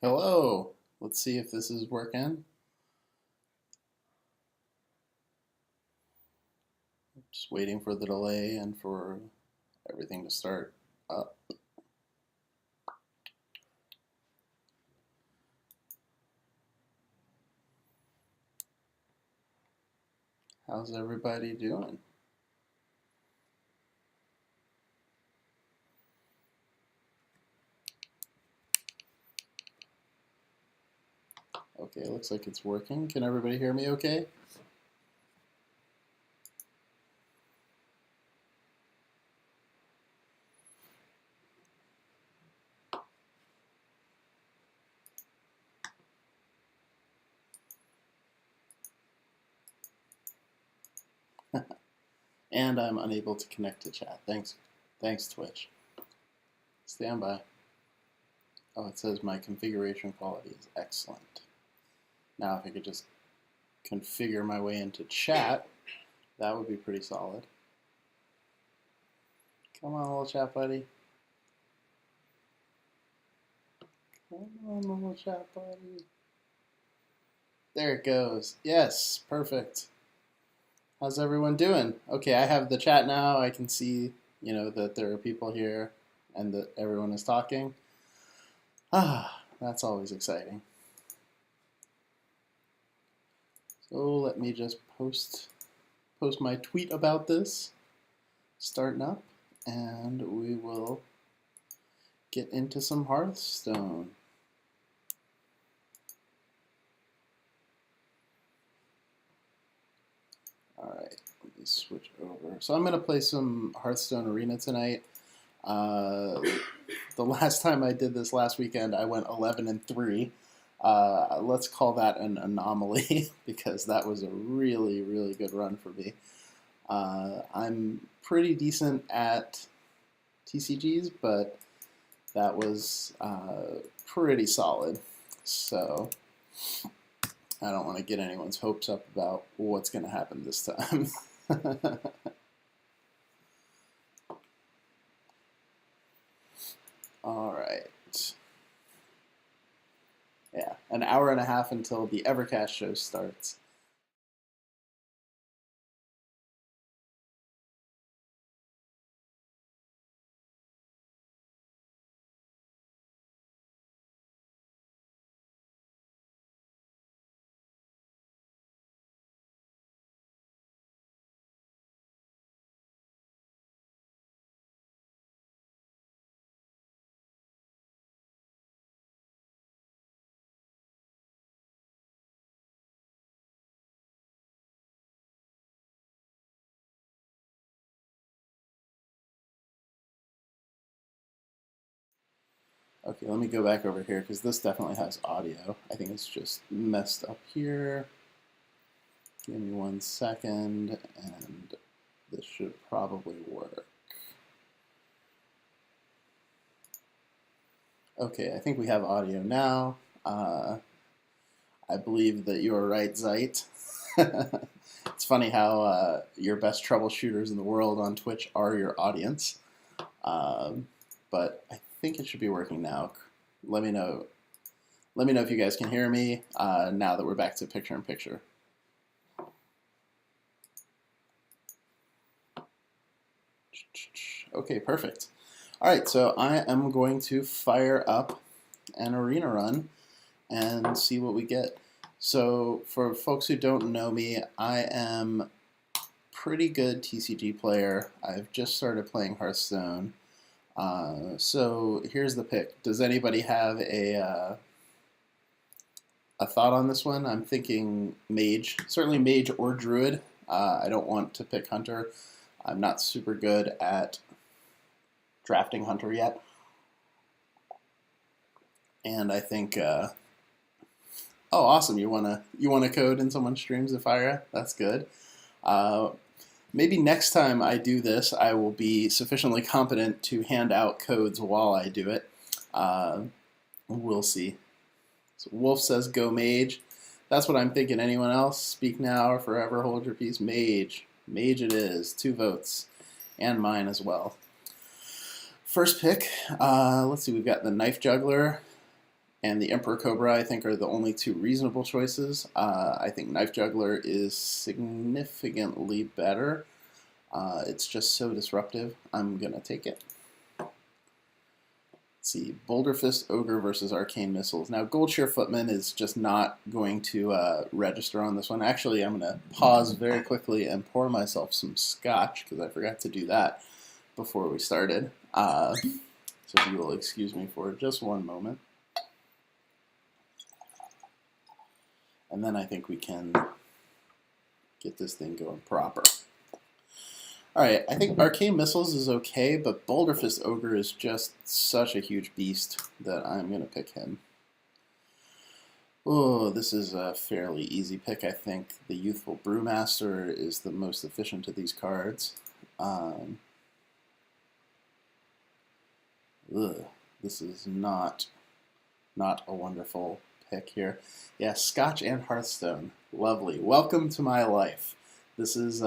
Hello. Let's see if this is working. Just waiting for the delay and for everything to start up. How's everybody doing? Okay, looks like it's working. Can everybody hear me okay? And I'm unable to connect to chat. Thanks, Twitch. Stand by. Oh, it says my configuration quality is excellent. Now, if I could just configure my way into chat, that would be pretty solid. Come on, little chat buddy. Come on, little chat buddy. There it goes. Yes, perfect. How's everyone doing? Okay, I have the chat now. I can see, that there are people here and that everyone is talking. That's always exciting. So let me just post my tweet about this, starting up, and we will get into some Hearthstone. All right, let me switch over. So I'm going to play some Hearthstone Arena tonight. The last time I did this last weekend, I went 11-3. Let's call that an anomaly because that was a really, really good run for me. I'm pretty decent at TCGs, but that was pretty solid. So I don't want to get anyone's hopes up about what's going to happen this time. All right. Yeah, an hour and a half until the Evercast show starts. Okay, let me go back over here because this definitely has audio. I think it's just messed up here. Give me 1 second, and this should probably work. Okay, I think we have audio now. I believe that you are right, Zeit. It's funny how your best troubleshooters in the world on Twitch are your audience. But I think it should be working now. Let me know. Let me know if you guys can hear me now that we're back to picture-in-picture. Okay, perfect. All right, so I am going to fire up an arena run and see what we get. So for folks who don't know me, I am pretty good TCG player. I've just started playing Hearthstone. So here's the pick. Does anybody have a thought on this one? I'm thinking Mage, certainly Mage or Druid. I don't want to pick Hunter. I'm not super good at drafting Hunter yet. And I think, oh, awesome! You wanna code in someone's streams to fire? That's good. Maybe next time I do this, I will be sufficiently competent to hand out codes while I do it. We'll see. So Wolf says go Mage. That's what I'm thinking. Anyone else? Speak now or forever hold your peace. Mage. Mage it is. 2 votes. And mine as well. First pick. Let's see. We've got the Knife Juggler. and the Emperor Cobra, I think, are the only two reasonable choices. I think Knife Juggler is significantly better. It's just so disruptive. I'm going to take it. Let's see, Boulder Fist Ogre versus Arcane Missiles. Now, Goldshire Footman is just not going to register on this one. Actually, I'm going to pause very quickly and pour myself some Scotch, because I forgot to do that before we started. So if you will excuse me for just one moment. And then I think we can get this thing going proper. Alright, I think Arcane Missiles is okay, but Boulder Fist Ogre is just such a huge beast that I'm going to pick him. Oh, this is a fairly easy pick, I think. The Youthful Brewmaster is the most efficient of these cards. This is not a wonderful pick here. Yeah, Scotch and Hearthstone. Lovely. Welcome to my life. This is,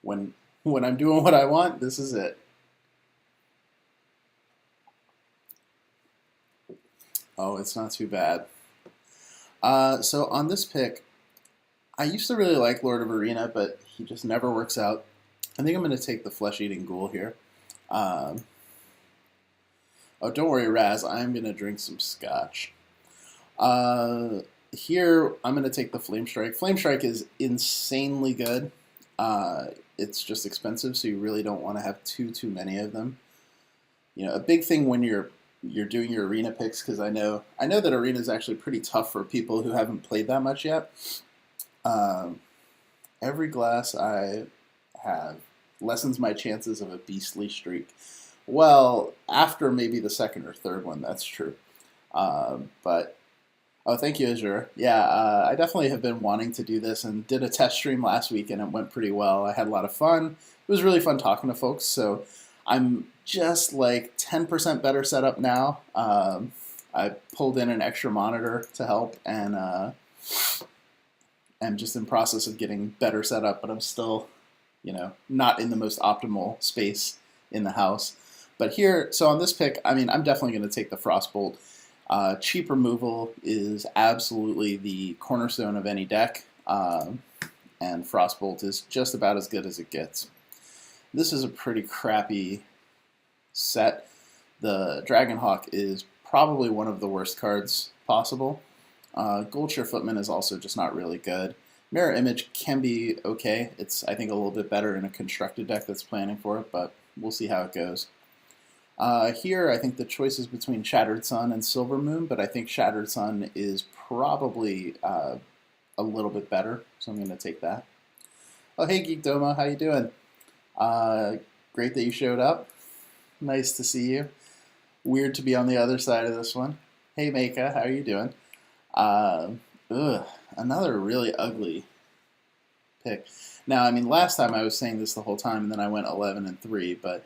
when I'm doing what I want, this is it. Oh, it's not too bad. So on this pick, I used to really like Lord of Arena, but he just never works out. I think I'm going to take the Flesh-Eating Ghoul here. Oh, don't worry, Raz. I'm going to drink some Scotch. Here, I'm going to take the Flame Strike. Flame Strike is insanely good. It's just expensive, so you really don't want to have too many of them. You know, a big thing when you're doing your arena picks, because I know that arena is actually pretty tough for people who haven't played that much yet. Every glass I have lessens my chances of a beastly streak. Well, after maybe the second or third one, that's true. But oh, thank you, Azure. Yeah, I definitely have been wanting to do this and did a test stream last week and it went pretty well. I had a lot of fun. It was really fun talking to folks, so I'm just like 10% better set up now. I pulled in an extra monitor to help, and I'm just in process of getting better set up, but I'm still, you know, not in the most optimal space in the house. But here, so on this pick, I mean, I'm definitely going to take the Frostbolt. Cheap removal is absolutely the cornerstone of any deck, and Frostbolt is just about as good as it gets. This is a pretty crappy set. The Dragonhawk is probably one of the worst cards possible. Goldshire Footman is also just not really good. Mirror Image can be okay. It's, I think, a little bit better in a constructed deck that's planning for it, but we'll see how it goes. Here, I think the choice is between Shattered Sun and Silver Moon, but I think Shattered Sun is probably a little bit better, so I'm going to take that. Oh, hey, Geek Domo, how you doing? Great that you showed up. Nice to see you. Weird to be on the other side of this one. Hey, Meika, how are you doing? Another really ugly pick. Now, I mean, last time I was saying this the whole time, and then I went 11-3, but,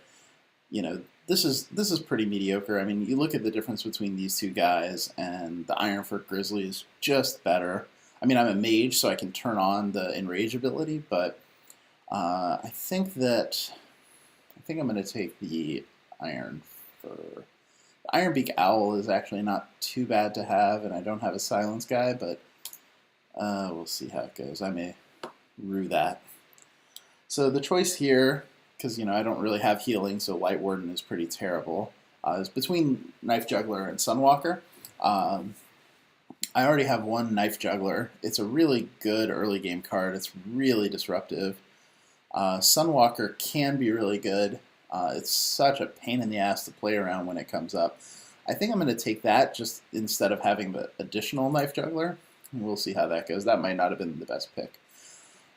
you know, this is pretty mediocre. I mean, you look at the difference between these two guys, and the Ironfurt Grizzly is just better. I mean, I'm a mage, so I can turn on the Enrage ability, but I think I'm going to take the Iron Fur. The Ironbeak Owl is actually not too bad to have, and I don't have a Silence guy, but we'll see how it goes. I may rue that. So the choice here, because, you know, I don't really have healing, so Light Warden is pretty terrible, is between Knife Juggler and Sunwalker. I already have one Knife Juggler. It's a really good early game card. It's really disruptive. Sunwalker can be really good. It's such a pain in the ass to play around when it comes up. I think I'm going to take that just instead of having the additional Knife Juggler. We'll see how that goes. That might not have been the best pick.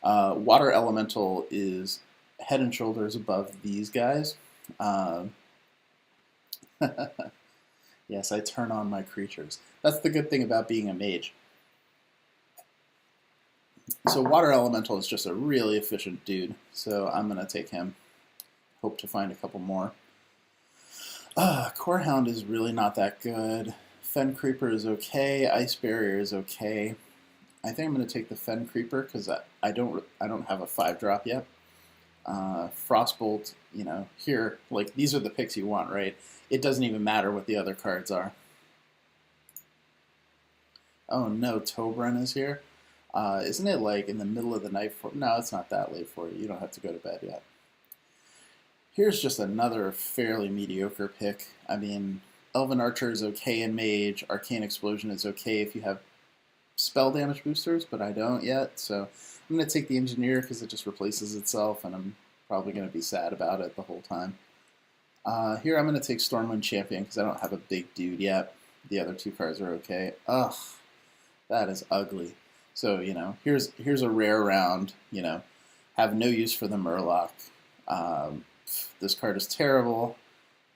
Water Elemental is head and shoulders above these guys. Yes, I turn on my creatures. That's the good thing about being a mage. So Water Elemental is just a really efficient dude, so I'm going to take him. Hope to find a couple more. Corehound is really not that good. Fen Creeper is okay. Ice Barrier is okay. I think I'm going to take the Fen Creeper because I don't have a 5-drop yet. Frostbolt, you know, here, like, these are the picks you want, right? It doesn't even matter what the other cards are. Oh no, Tobren is here. Isn't it like in the middle of the night for? No, it's not that late for you. You don't have to go to bed yet. Here's just another fairly mediocre pick. I mean, Elven Archer is okay in Mage. Arcane Explosion is okay if you have spell damage boosters, but I don't yet. So I'm going to take the Engineer because it just replaces itself, and I'm probably going to be sad about it the whole time. Here I'm going to take Stormwind Champion because I don't have a big dude yet. The other two cards are okay. Ugh, that is ugly. So, here's a rare round, have no use for the Murloc. This card is terrible,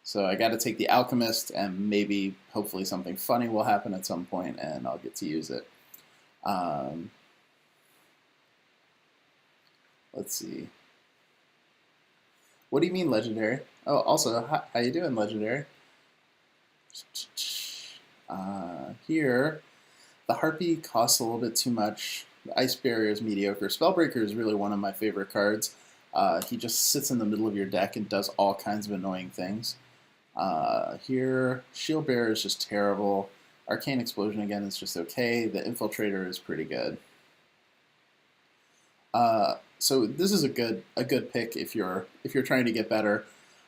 so I got to take the Alchemist, and maybe, hopefully, something funny will happen at some point, and I'll get to use it. Let's see. What do you mean, Legendary? Oh, also, how you doing, Legendary? Here, the Harpy costs a little bit too much. The Ice Barrier is mediocre. Spellbreaker is really one of my favorite cards. He just sits in the middle of your deck and does all kinds of annoying things. Here, Shield Bearer is just terrible. Arcane Explosion again is just okay. The Infiltrator is pretty good. So this is a good pick if you're trying to get better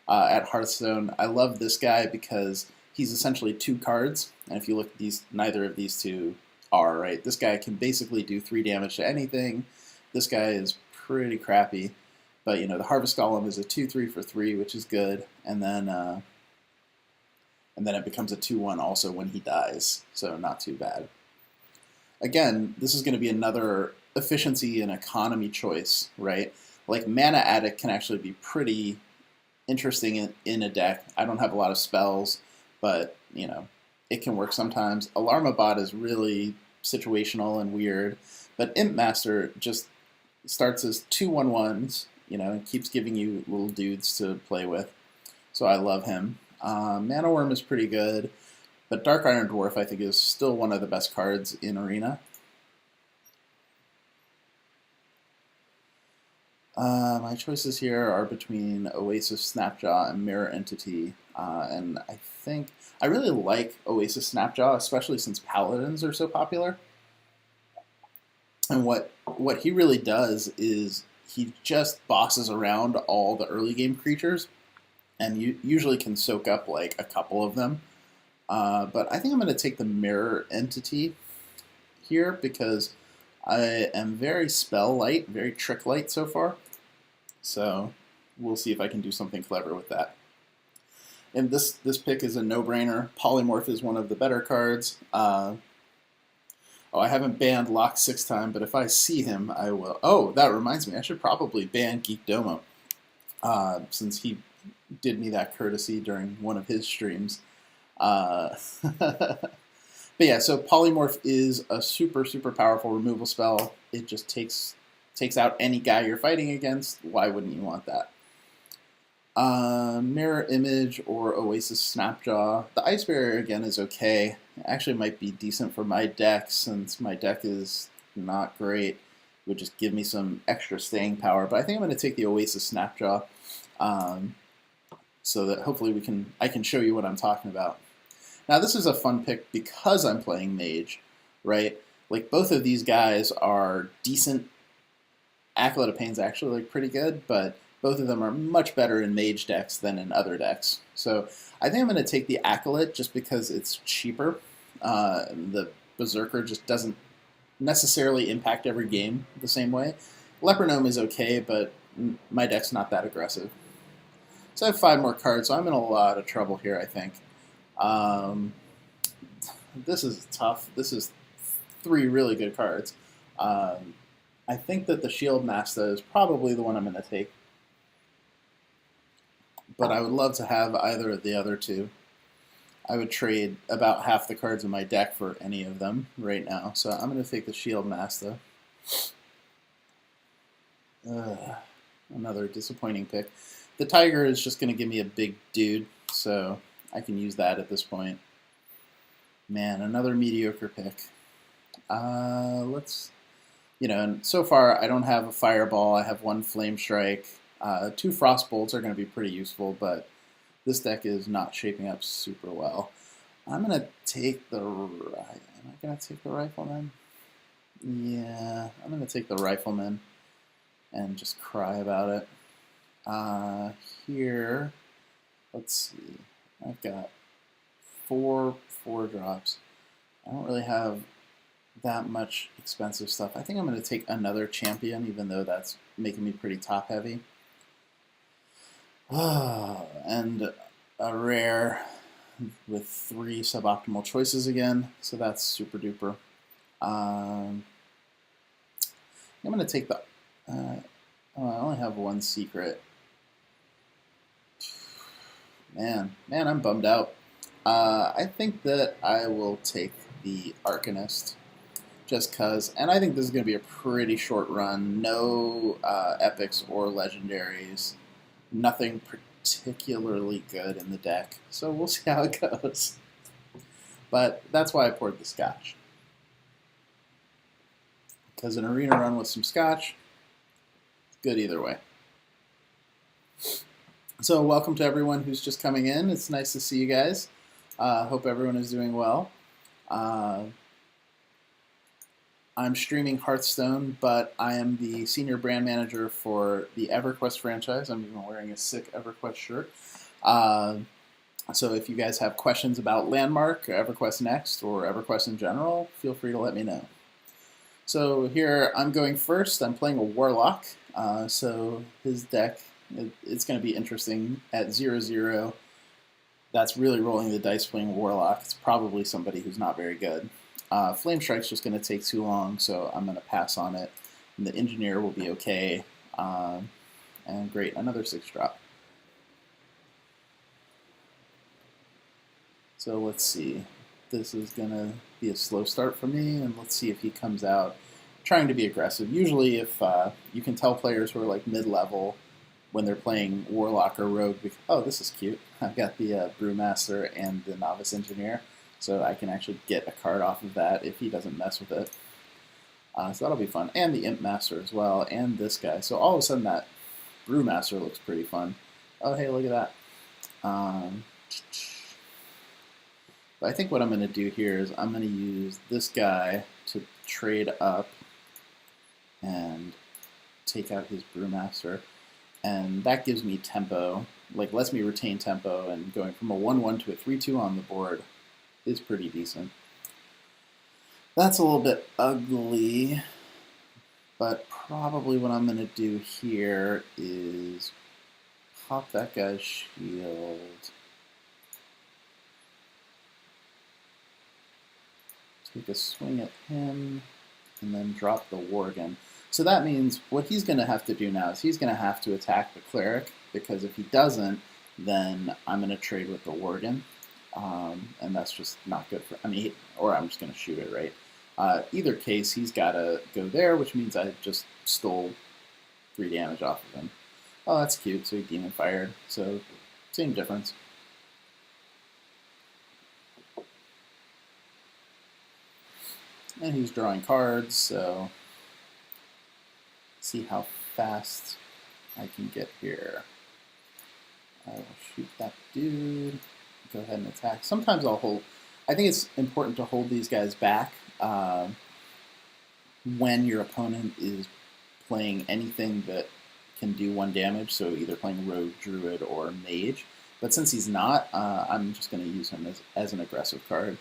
at Hearthstone. I love this guy because he's essentially two cards, and if you look at these, neither of these two are, right. This guy can basically do 3 damage to anything. This guy is pretty crappy. But, the Harvest Golem is a 2/3 for 3, which is good. And then it becomes a 2/1 also when he dies. So not too bad. Again, this is going to be another efficiency and economy choice, right? Like Mana Addict can actually be pretty interesting in a deck. I don't have a lot of spells, but, it can work sometimes. Alarmabot is really situational and weird. But Imp Master just starts as 2/1/1s. And keeps giving you little dudes to play with. So I love him. Mana Worm is pretty good, but Dark Iron Dwarf I think is still one of the best cards in Arena. My choices here are between Oasis Snapjaw and Mirror Entity, and I think I really like Oasis Snapjaw, especially since Paladins are so popular. And what he really does is he just bosses around all the early game creatures, and you usually can soak up like a couple of them. But I think I'm going to take the Mirror Entity here because I am very spell light, very trick light so far. So we'll see if I can do something clever with that. And this pick is a no-brainer. Polymorph is one of the better cards. I haven't banned Lock 6 time, but if I see him, I will. Oh, that reminds me. I should probably ban Geek Domo, since he did me that courtesy during one of his streams. But yeah, so Polymorph is a super, super powerful removal spell. It just takes out any guy you're fighting against. Why wouldn't you want that? Mirror Image or Oasis Snapjaw. The Ice Barrier, again, is okay. It actually might be decent for my deck, since my deck is not great. It would just give me some extra staying power. But I think I'm going to take the Oasis Snapjaw, so that hopefully I can show you what I'm talking about. Now, this is a fun pick because I'm playing Mage, right? Like, both of these guys are decent. Acolyte of Pain's actually like pretty good, but both of them are much better in Mage decks than in other decks. So I think I'm going to take the Acolyte just because it's cheaper. The Berserker just doesn't necessarily impact every game the same way. Leopardome is okay, but my deck's not that aggressive. So I have 5 more cards, so I'm in a lot of trouble here, I think. This is tough. This is 3 really good cards. I think that the Shield Master is probably the one I'm going to take. But I would love to have either of the other two. I would trade about half the cards in my deck for any of them right now. So I'm going to take the Shield Master. Another disappointing pick. The Tiger is just going to give me a big dude, so I can use that at this point. Man, another mediocre pick. And so far I don't have a Fireball. I have 1 Flame Strike. 2 Frostbolts are going to be pretty useful, but this deck is not shaping up super well. I'm going to take the... Am I going to take the rifleman? Yeah, I'm going to take the rifleman and just cry about it. Here, let's see. I've got four drops. I don't really have that much expensive stuff. I think I'm going to take another champion, even though that's making me pretty top heavy. And a rare with 3 suboptimal choices again, so that's super duper. I'm going to take the... I only have 1 secret. Man, I'm bummed out. I think that I will take the Arcanist, just because, and I think this is going to be a pretty short run. No epics or legendaries. Nothing particularly good in the deck, so we'll see how it goes. But that's why I poured the Scotch. Because an arena run with some Scotch, good either way. So welcome to everyone who's just coming in. It's nice to see you guys. Hope everyone is doing well. I'm streaming Hearthstone, but I am the senior brand manager for the EverQuest franchise. I'm even wearing a sick EverQuest shirt. So if you guys have questions about Landmark, EverQuest Next, or EverQuest in general, feel free to let me know. So here I'm going first. I'm playing a Warlock, so his deck, it's going to be interesting. At 0/0, that's really rolling the dice playing Warlock. It's probably somebody who's not very good. Flame Strike's just going to take too long, so I'm going to pass on it. And the Engineer will be okay. And great, another 6-drop. So let's see. This is going to be a slow start for me, and let's see if he comes out trying to be aggressive. Usually if you can tell players who are like mid-level when they're playing Warlock or Rogue, oh, this is cute. I've got the Brewmaster and the Novice Engineer. So I can actually get a card off of that if he doesn't mess with it. So that'll be fun. And the Imp Master as well, and this guy. So all of a sudden that Brewmaster looks pretty fun. Oh, hey, look at that. But I think what I'm going to do here is I'm going to use this guy to trade up and take out his Brewmaster. And that gives me tempo, like lets me retain tempo, and going from a 1/1 to a 3/2 on the board is pretty decent. That's a little bit ugly, but probably what I'm going to do here is pop that guy's shield, take a swing at him, and then drop the Worgen. So that means what he's going to have to do now is he's going to have to attack the Cleric, because if he doesn't, then I'm going to trade with the Worgen. And that's just not good for, I mean, or I'm just going to shoot it, right? Either case, he's got to go there, which means I just stole 3 damage off of him. Oh, that's cute, so he Demon Fired, so same difference. And he's drawing cards, so see how fast I can get here. I will shoot that dude. Go ahead and attack. Sometimes I'll hold. I think it's important to hold these guys back when your opponent is playing anything that can do 1 damage, so either playing Rogue, Druid, or Mage. But since he's not, I'm just going to use him as an aggressive card.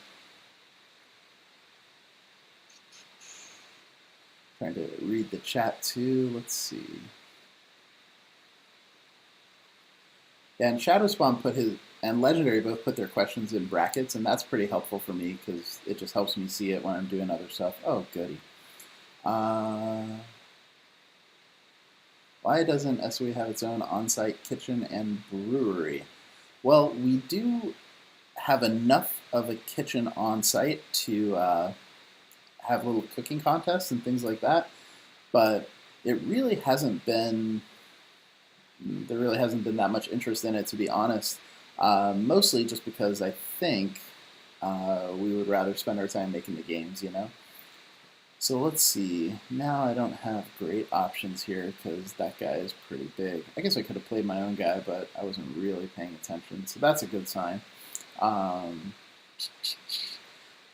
Trying to read the chat too. Let's see. Yeah, and Shadowspawn put his, and Legendary both put their questions in brackets, and that's pretty helpful for me because it just helps me see it when I'm doing other stuff. Oh, goody. Why doesn't SOE have its own on-site kitchen and brewery? Well, we do have enough of a kitchen on-site to have little cooking contests and things like that, but it really hasn't been, there really hasn't been that much interest in it, to be honest. Mostly just because I think we would rather spend our time making the games, you know? So let's see. Now I don't have great options here because that guy is pretty big. I guess I could have played my own guy, but I wasn't really paying attention. So that's a good sign.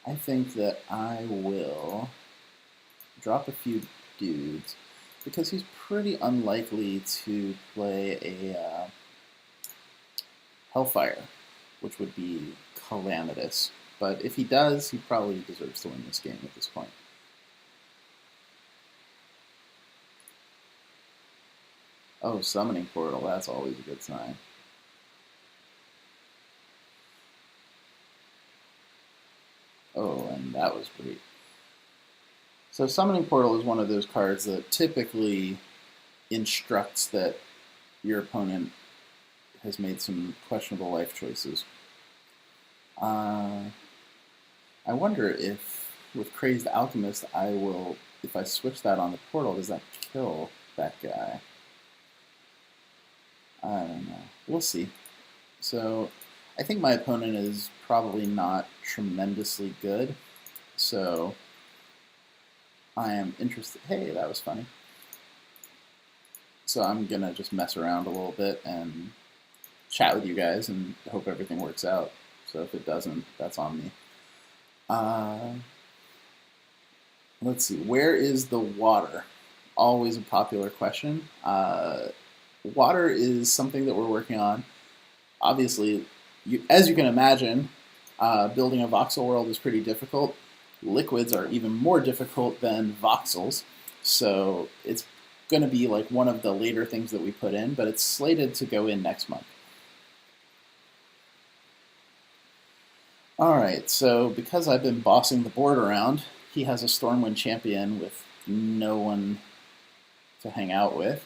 I think that I will drop a few dudes because he's pretty unlikely to play a Hellfire, which would be calamitous. But if he does, he probably deserves to win this game at this point. Oh, Summoning Portal, that's always a good sign. Oh, and that was great. So Summoning Portal is one of those cards that typically instructs that your opponent has made some questionable life choices. I wonder if, with Crazed Alchemist, if I switch that on the portal, does that kill that guy? I don't know. We'll see. So, I think my opponent is probably not tremendously good. So, I am interested. Hey, that was funny. So, I'm going to just mess around a little bit and chat with you guys and hope everything works out. So, if it doesn't, that's on me. Let's see. Where is the water? Always a popular question. Water is something that we're working on. Obviously, as you can imagine, building a voxel world is pretty difficult. Liquids are even more difficult than voxels, so it's going to be like one of the later things that we put in, but it's slated to go in next month. Alright, so because I've been bossing the board around, he has a Stormwind champion with no one to hang out with.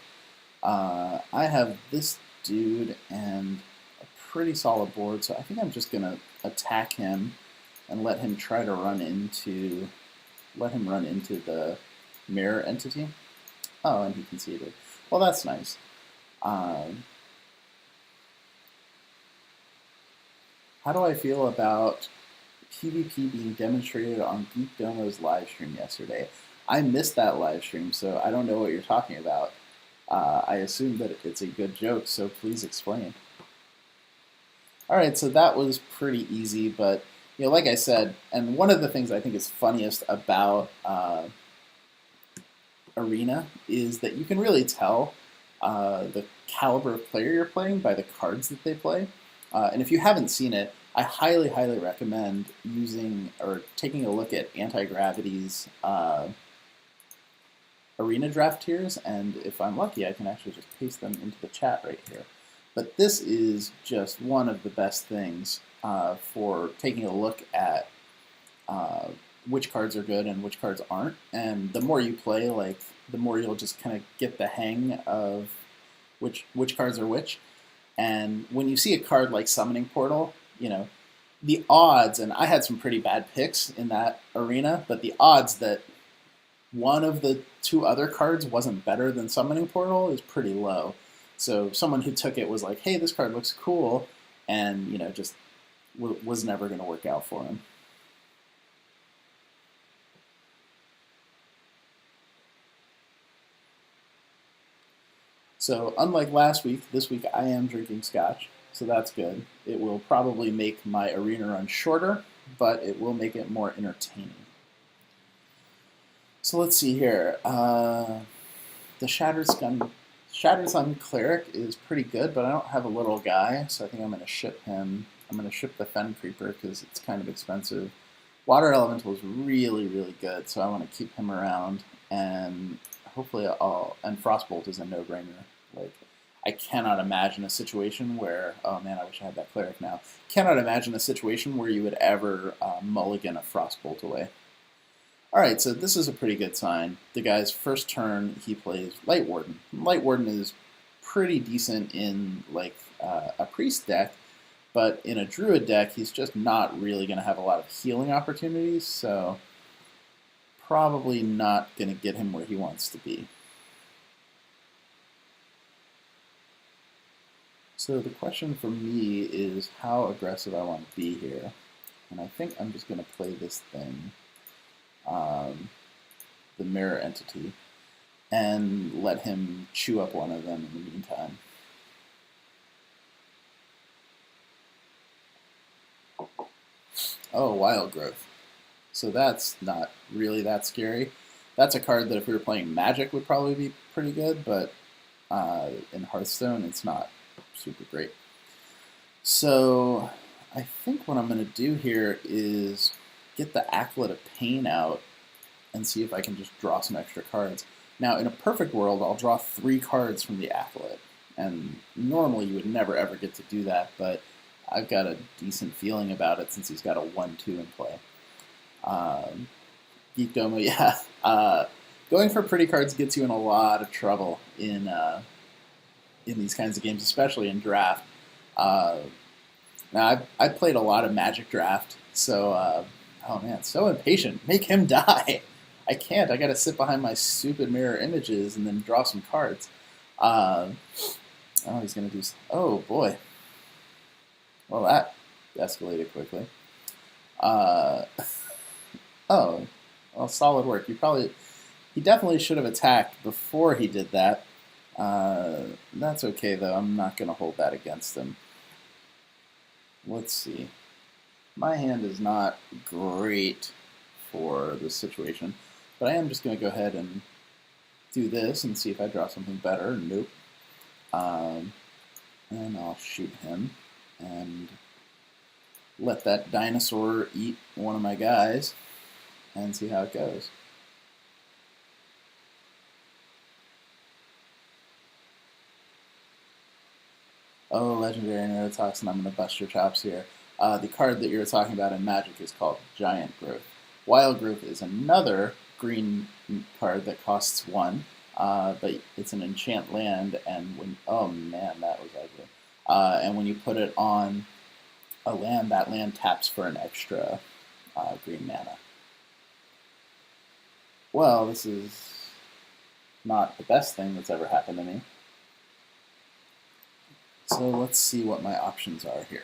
I have this dude and a pretty solid board, so I think I'm just going to attack him and let him run into the mirror entity. Oh, and he conceded. Well, that's nice. How do I feel about PvP being demonstrated on Geek Domo's live stream yesterday? I missed that live stream, so I don't know what you're talking about. I assume that it's a good joke, so please explain. Alright, so that was pretty easy, but like I said, and one of the things I think is funniest about Arena is that you can really tell the caliber of player you're playing by the cards that they play. And if you haven't seen it, I highly, highly recommend using or taking a look at Anti-Gravity's Arena draft tiers, and if I'm lucky, I can actually just paste them into the chat right here. But this is just one of the best things for taking a look at which cards are good and which cards aren't. And the more you play, the more you'll just kind of get the hang of which cards are which. And when you see a card like Summoning Portal, the odds, and I had some pretty bad picks in that arena, but the odds that one of the two other cards wasn't better than Summoning Portal is pretty low. So someone who took it was like, hey, this card looks cool, and just was never going to work out for him. So unlike last week, this week I am drinking Scotch, so that's good. It will probably make my arena run shorter, but it will make it more entertaining. So let's see here. The Shattered Sun Cleric is pretty good, but I don't have a little guy, so I think I'm going to ship him. I'm going to ship the Fen Creeper because it's kind of expensive. Water Elemental is really, really good, so I want to keep him around, and hopefully and Frostbolt is a no-brainer. I cannot imagine a situation where, oh man, I wish I had that Cleric now. Cannot imagine a situation where you would ever mulligan a Frostbolt away. Alright, so this is a pretty good sign. The guy's first turn, he plays Light Warden. Light Warden is pretty decent in a Priest deck, but in a Druid deck, he's just not really going to have a lot of healing opportunities, so probably not going to get him where he wants to be. So the question for me is how aggressive I want to be here. And I think I'm just going to play this thing, the mirror entity, and let him chew up one of them in the meantime. Oh, Wild Growth. So that's not really that scary. That's a card that if we were playing Magic would probably be pretty good, but in Hearthstone it's not super great. So I think what I'm going to do here is get the Acolyte of Pain out and see if I can just draw some extra cards. Now, in a perfect world, I'll draw 3 cards from the Acolyte, and normally you would never ever get to do that, but I've got a decent feeling about it since he's got a 1-2 in play. Geek Domo, yeah. Going for pretty cards gets you in a lot of trouble in these kinds of games, especially in draft. Uh, Now, I've played a lot of Magic Draft, so, oh man, so impatient. Make him die. I can't. I gotta sit behind my stupid mirror images and then draw some cards. Uh, oh, he's gonna do. Oh boy. Well, that escalated quickly. Uh, oh, well, solid work. He definitely should have attacked before he did that. That's okay though. I'm not gonna hold that against him. Let's see. My hand is not great for this situation, but I am just going to go ahead and do this and see if I draw something better. Nope. And I'll shoot him and let that dinosaur eat one of my guys and see how it goes. Oh, Legendary Neurotoxin, I'm going to bust your chops here. The card that you're talking about in Magic is called Giant Growth. Wild Growth is another green card that costs 1, but it's an enchant land, and when, oh man, that was ugly. And when you put it on a land, that land taps for an extra green mana. Well, this is not the best thing that's ever happened to me. So let's see what my options are here.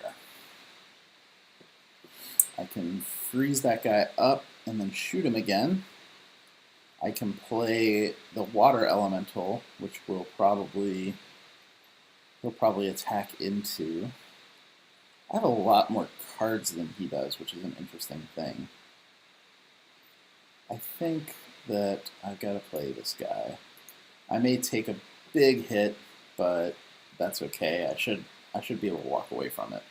I can freeze that guy up and then shoot him again. I can play the water elemental, which he'll probably attack into. I have a lot more cards than he does, which is an interesting thing. I think that I've got to play this guy. I may take a big hit, but that's okay. I should be able to walk away from it.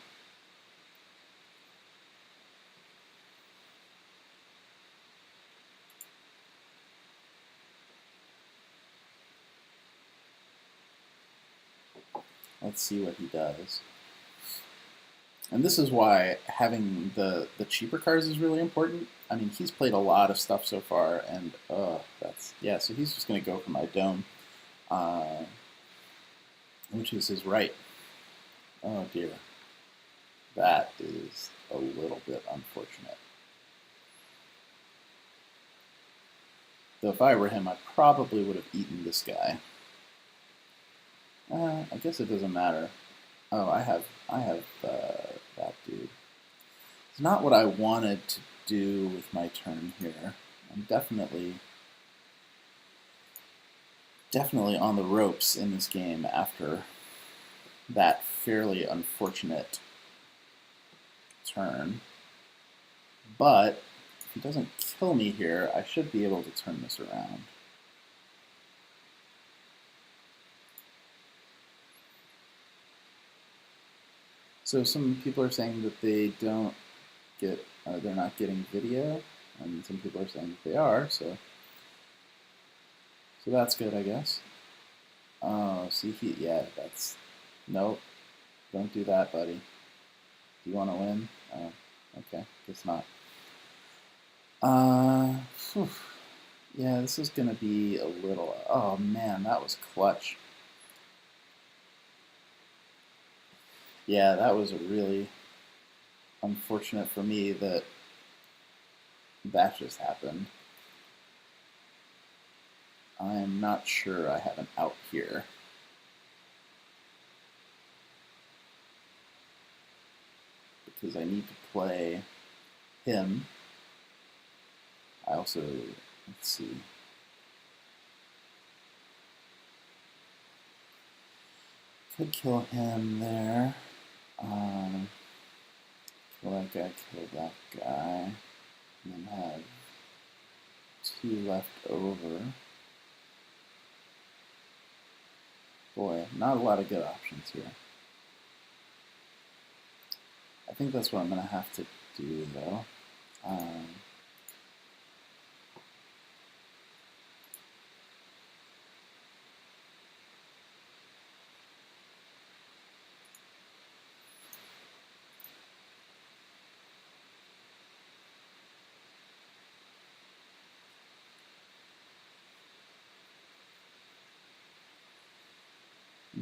Let's see what he does. And this is why having the cheaper cards is really important. I mean, he's played a lot of stuff so far, and yeah. So he's just going to go for my dome, which is his right. Oh dear, that is a little bit unfortunate. Though if I were him, I probably would have eaten this guy. I guess it doesn't matter. Oh, I have that dude. It's not what I wanted to do with my turn here. I'm definitely on the ropes in this game after that fairly unfortunate turn. But if he doesn't kill me here, I should be able to turn this around. So some people are saying that they don't get, they're not getting video, and some people are saying that they are. So that's good, I guess. Oh, see, yeah, that's nope. Don't do that, buddy. Do you want to win? Oh, okay, guess not. Yeah, this is gonna be a little. Oh man, that was clutch. Yeah, that was really unfortunate for me that just happened. I am not sure I have an out here. Because I need to play him. I also, let's see. Could kill him there. Kill that guy, kill that guy. And then have 2 left over. Boy, not a lot of good options here. I think that's what I'm going to have to do, though. And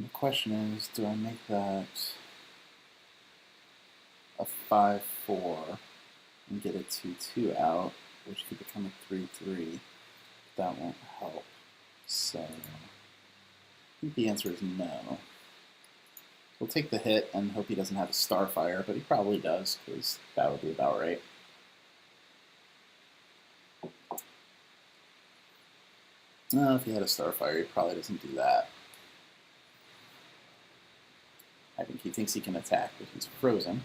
the question is, do I make that a 5-4 and get a 2-2 out, which could become a 3-3? That won't help. So I think the answer is no. We'll take the hit and hope he doesn't have a Starfire, but he probably does, because that would be about right. No, if he had a Starfire, he probably doesn't do that. I think he thinks he can attack, but he's frozen.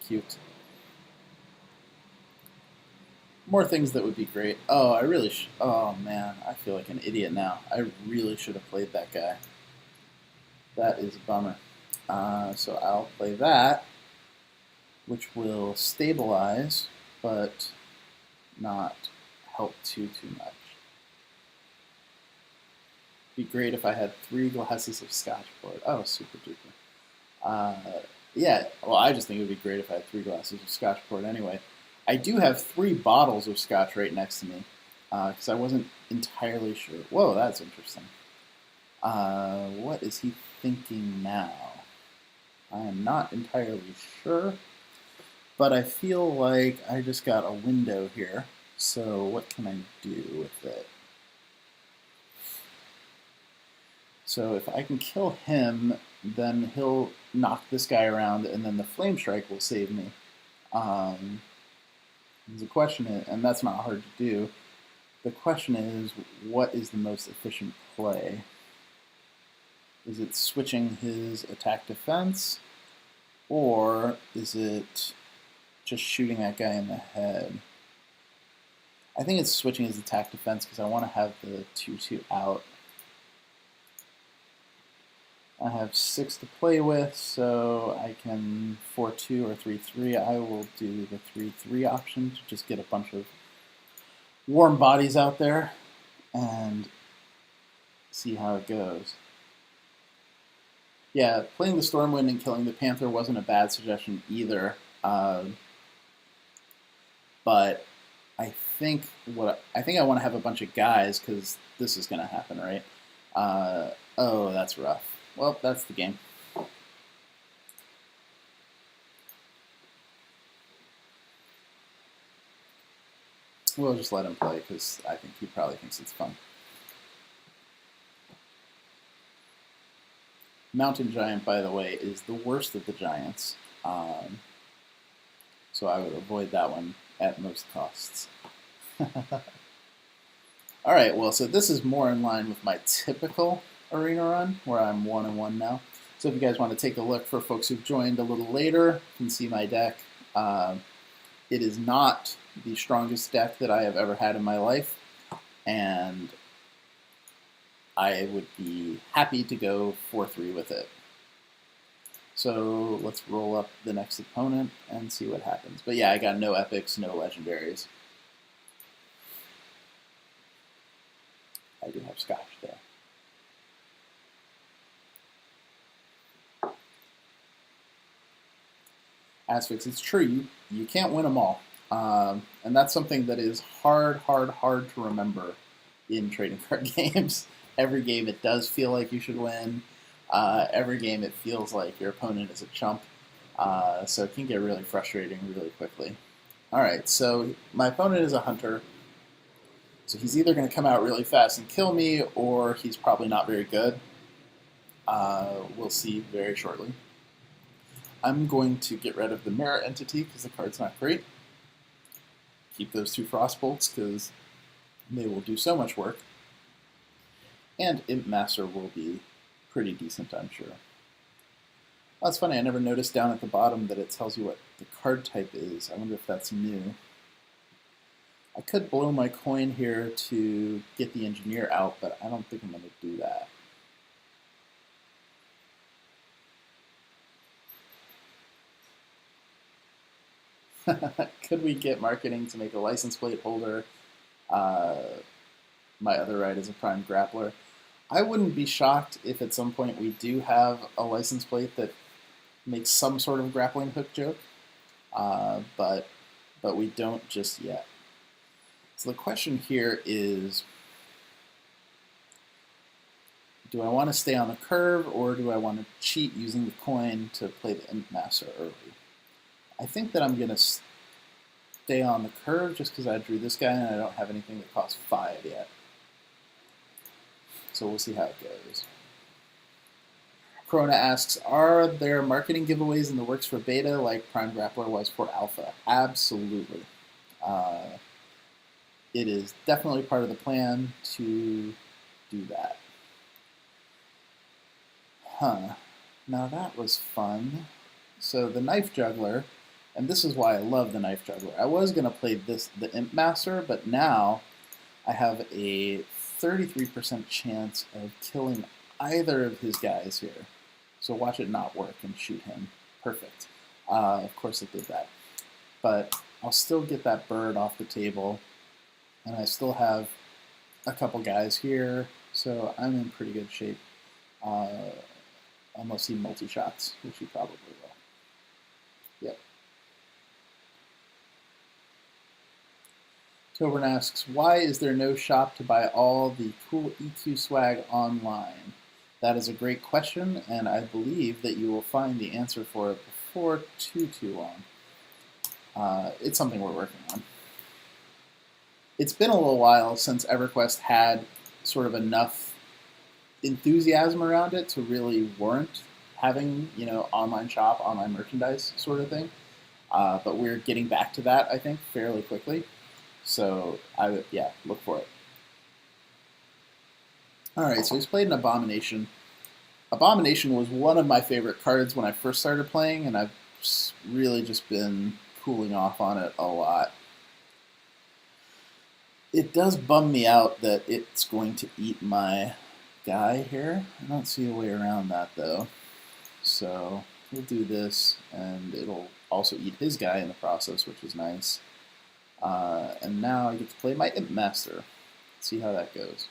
Cute. More things that would be great. Oh, I really oh man, I feel like an idiot now. I really should have played that guy. That is a bummer. So I'll play that, which will stabilize, but not help too much. Be great if I had 3 glasses of Scotch port. Oh, super duper. Yeah, well, I just think it would be great if I had 3 glasses of Scotch port anyway. I do have 3 bottles of Scotch right next to me, because I wasn't entirely sure. Whoa, that's interesting. What is he thinking now? I am not entirely sure, but I feel like I just got a window here, so what can I do with it? So if I can kill him, then he'll knock this guy around, and then the Flame Strike will save me. The question is, and that's not hard to do, the question is, what is the most efficient play? Is it switching his attack defense, or is it just shooting that guy in the head? I think it's switching his attack defense because I want to have the 2-2 out. I have 6 to play with, so I can 4-2 or 3-3. I will do the 3-3 option to just get a bunch of warm bodies out there and see how it goes. Yeah, playing the Stormwind and killing the Panther wasn't a bad suggestion either. But I think I want to have a bunch of guys because this is going to happen, right? Oh, that's rough. Well, that's the game. We'll just let him play because I think he probably thinks it's fun. Mountain Giant, by the way, is the worst of the giants. So I would avoid that one at most costs. All right, well, so this is more in line with my typical arena run, where I'm 1-1 now. So if you guys want to take a look, for folks who've joined a little later, you can see my deck. It is not the strongest deck that I have ever had in my life, and I would be happy to go 4-3 with it. So let's roll up the next opponent and see what happens. But yeah, I got no epics, no legendaries. I do have Scotch there. Asphyx, it's true, you can't win them all. And that's something that is hard to remember in trading card games. Every game it does feel like you should win. Every game it feels like your opponent is a chump. So it can get really frustrating really quickly. Alright, so my opponent is a hunter. So he's either going to come out really fast and kill me, or he's probably not very good. We'll see very shortly. I'm going to get rid of the Mirror Entity because the card's not great. Keep those 2 Frostbolts because they will do so much work. And Imp Master will be pretty decent, I'm sure. Oh, that's funny. I never noticed down at the bottom that it tells you what the card type is. I wonder if that's new. I could blow my coin here to get the engineer out, but I don't think I'm going to do that. Could we get marketing to make a license plate holder? Uh, my other right is a prime grappler. I wouldn't be shocked if at some point we do have a license plate that makes some sort of grappling hook joke, but we don't just yet. So the question here is, do I want to stay on the curve or do I want to cheat using the coin to play the Imp Master early? I think that I'm going to stay on the curve just because I drew this guy and I don't have anything that costs 5 yet. So we'll see how it goes. Corona asks, are there marketing giveaways in the works for beta like Prime Grappler was for alpha? Absolutely. It is definitely part of the plan to do that. Now that was fun. So the Knife Juggler, and this is why I love the Knife Juggler. I was going to play the Imp Master, but now I have a 33% chance of killing either of his guys here. So watch it not work and shoot him. Perfect. Of course it did that. But I'll still get that bird off the table. And I still have a couple guys here. So I'm in pretty good shape. Unless he multi-shots, which he probably will. Yep. Tobin asks, why is there no shop to buy all the cool EQ swag online? That is a great question, and I believe that you will find the answer for it before too long. It's something we're working on. It's been a little while since EverQuest had sort of enough enthusiasm around it to really warrant having, online shop, online merchandise sort of thing. But we're getting back to that, I think, fairly quickly. So I would, look for it. All right, so he's played an Abomination. Abomination was one of my favorite cards when I first started playing, and I've really just been cooling off on it a lot. It does bum me out that it's going to eat my guy here. I don't see a way around that, though. So we'll do this, and it'll also eat his guy in the process, which is nice. And now I get to play my Imp Master. Let's see how that goes.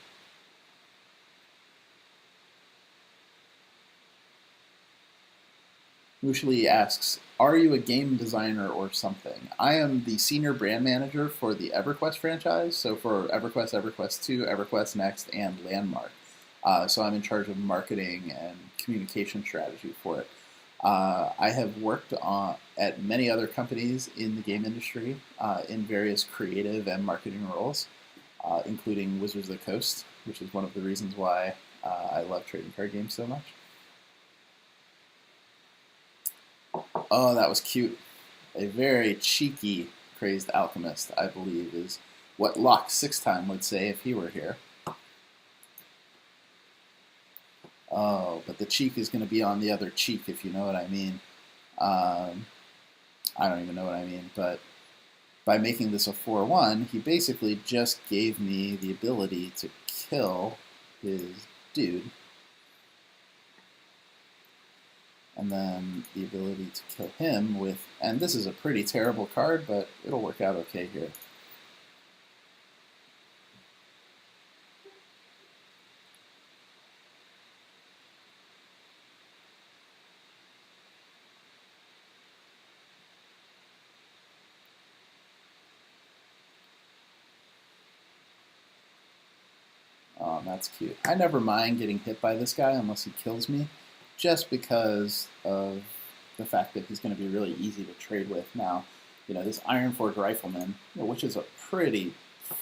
Mushli asks, are you a game designer or something? I am the senior brand manager for the EverQuest franchise, so for EverQuest, EverQuest 2, EverQuest Next, and Landmark. So I'm in charge of marketing and communication strategy for it. I have worked at many other companies in the game industry in various creative and marketing roles, including Wizards of the Coast, which is one of the reasons why I love trading card games so much. Oh, that was cute. A very cheeky Crazed Alchemist, I believe, is what Lock 6-Time would say if he were here. Oh, but the cheek is going to be on the other cheek, if you know what I mean. I don't even know what I mean, but by making this a 4/1, he basically just gave me the ability to kill his dude. And then the ability to kill him with, and this is a pretty terrible card, but it'll work out okay here. That's cute. I never mind getting hit by this guy unless he kills me, just because of the fact that he's going to be really easy to trade with now. This Ironforge Rifleman, which is a pretty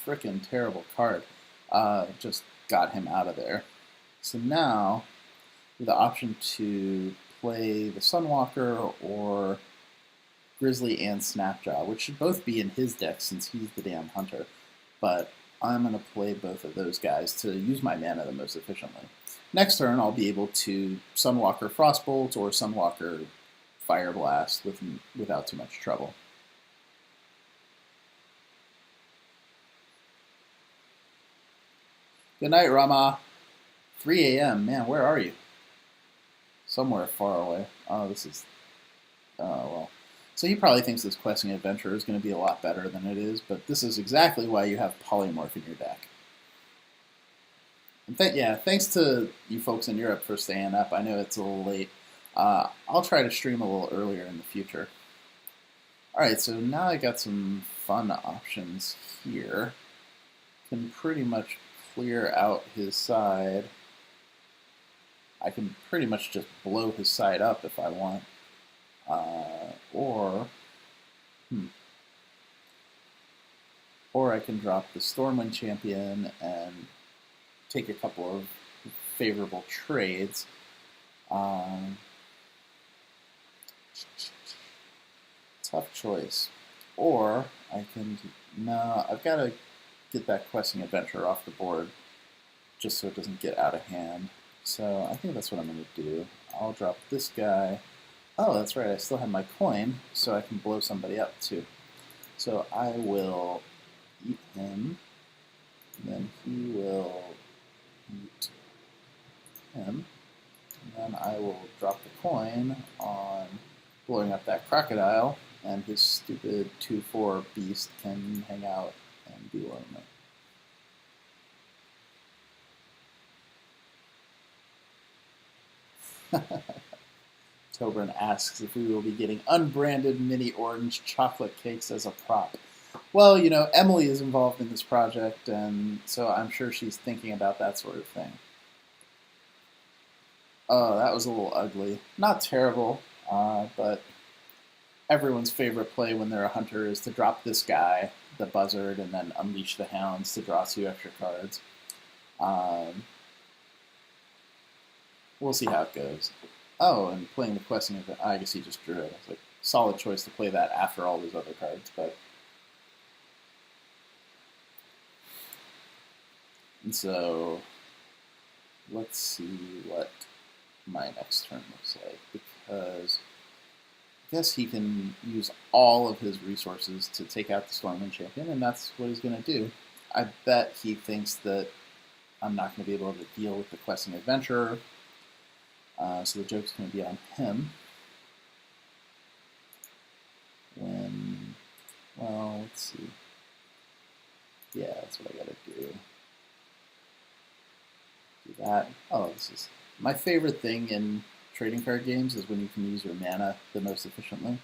frickin' terrible card, just got him out of there. So now, with the option to play the Sunwalker or Grizzly and Snapjaw, which should both be in his deck since he's the damn hunter. But I'm going to play both of those guys to use my mana the most efficiently. Next turn, I'll be able to Sunwalker Frostbolt or Sunwalker Fire Blast without too much trouble. Good night, Rama. 3 a.m. Man, where are you? Somewhere far away. Oh, this is... Oh, well. So he probably thinks this Questing Adventure is going to be a lot better than it is, but this is exactly why you have Polymorph in your deck. And yeah, thanks to you folks in Europe for staying up. I know it's a little late. I'll try to stream a little earlier in the future. Alright, so now I got some fun options here. Can pretty much clear out his side. I can pretty much just blow his side up if I want. Or I can drop the Stormwind Champion and take a couple of favorable trades. Tough choice. Or I can... No, I've got to get that Questing Adventure off the board just so it doesn't get out of hand. So I think that's what I'm going to do. I'll drop this guy. Oh, that's right, I still have my coin, so I can blow somebody up too. So I will eat him, and then he will eat him, and then I will drop the coin on blowing up that crocodile, and his stupid 2/4 beast can hang out and be lonely. Tobin asks if we will be getting unbranded mini orange chocolate cakes as a prop. Well, you know, Emily is involved in this project, and so I'm sure she's thinking about that sort of thing. Oh, that was a little ugly. Not terrible, but everyone's favorite play when they're a hunter is to drop this guy, the buzzard, and then unleash the hounds to draw 2 extra cards. We'll see how it goes. Oh, and playing the Questing Event, I guess he just drew it. It's like solid choice to play that after all those other cards, but... And so, let's see what my next turn looks like, because I guess he can use all of his resources to take out the Stormwind Champion, and that's what he's going to do. I bet he thinks that I'm not going to be able to deal with the Questing Adventurer, so the joke's going to be on him. Well, let's see. Yeah, that's what I got to do. Do that. Oh, this is my favorite thing in trading card games is when you can use your mana the most efficiently.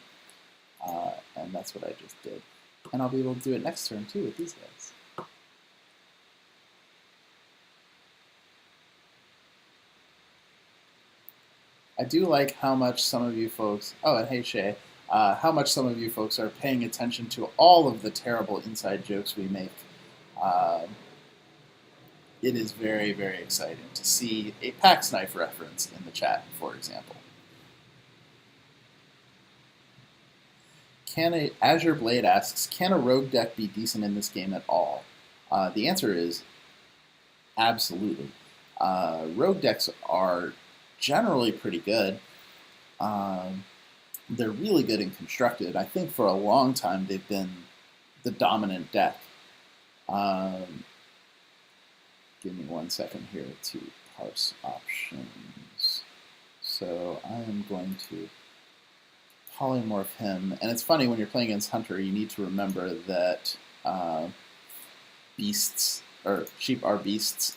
And that's what I just did. And I'll be able to do it next turn too with these guys. I do like how much some of you folks, oh, and hey Shay, how much some of you folks are paying attention to all of the terrible inside jokes we make. It is very, very exciting to see a Pax Knife reference in the chat, for example. Azure Blade asks, can a rogue deck be decent in this game at all? The answer is absolutely. Rogue decks are generally pretty good. They're really good and constructed. I think for a long time they've been the dominant deck. Give me 1 second here to parse options. So I am going to polymorph him. And it's funny, when you're playing against Hunter, you need to remember that sheep are beasts,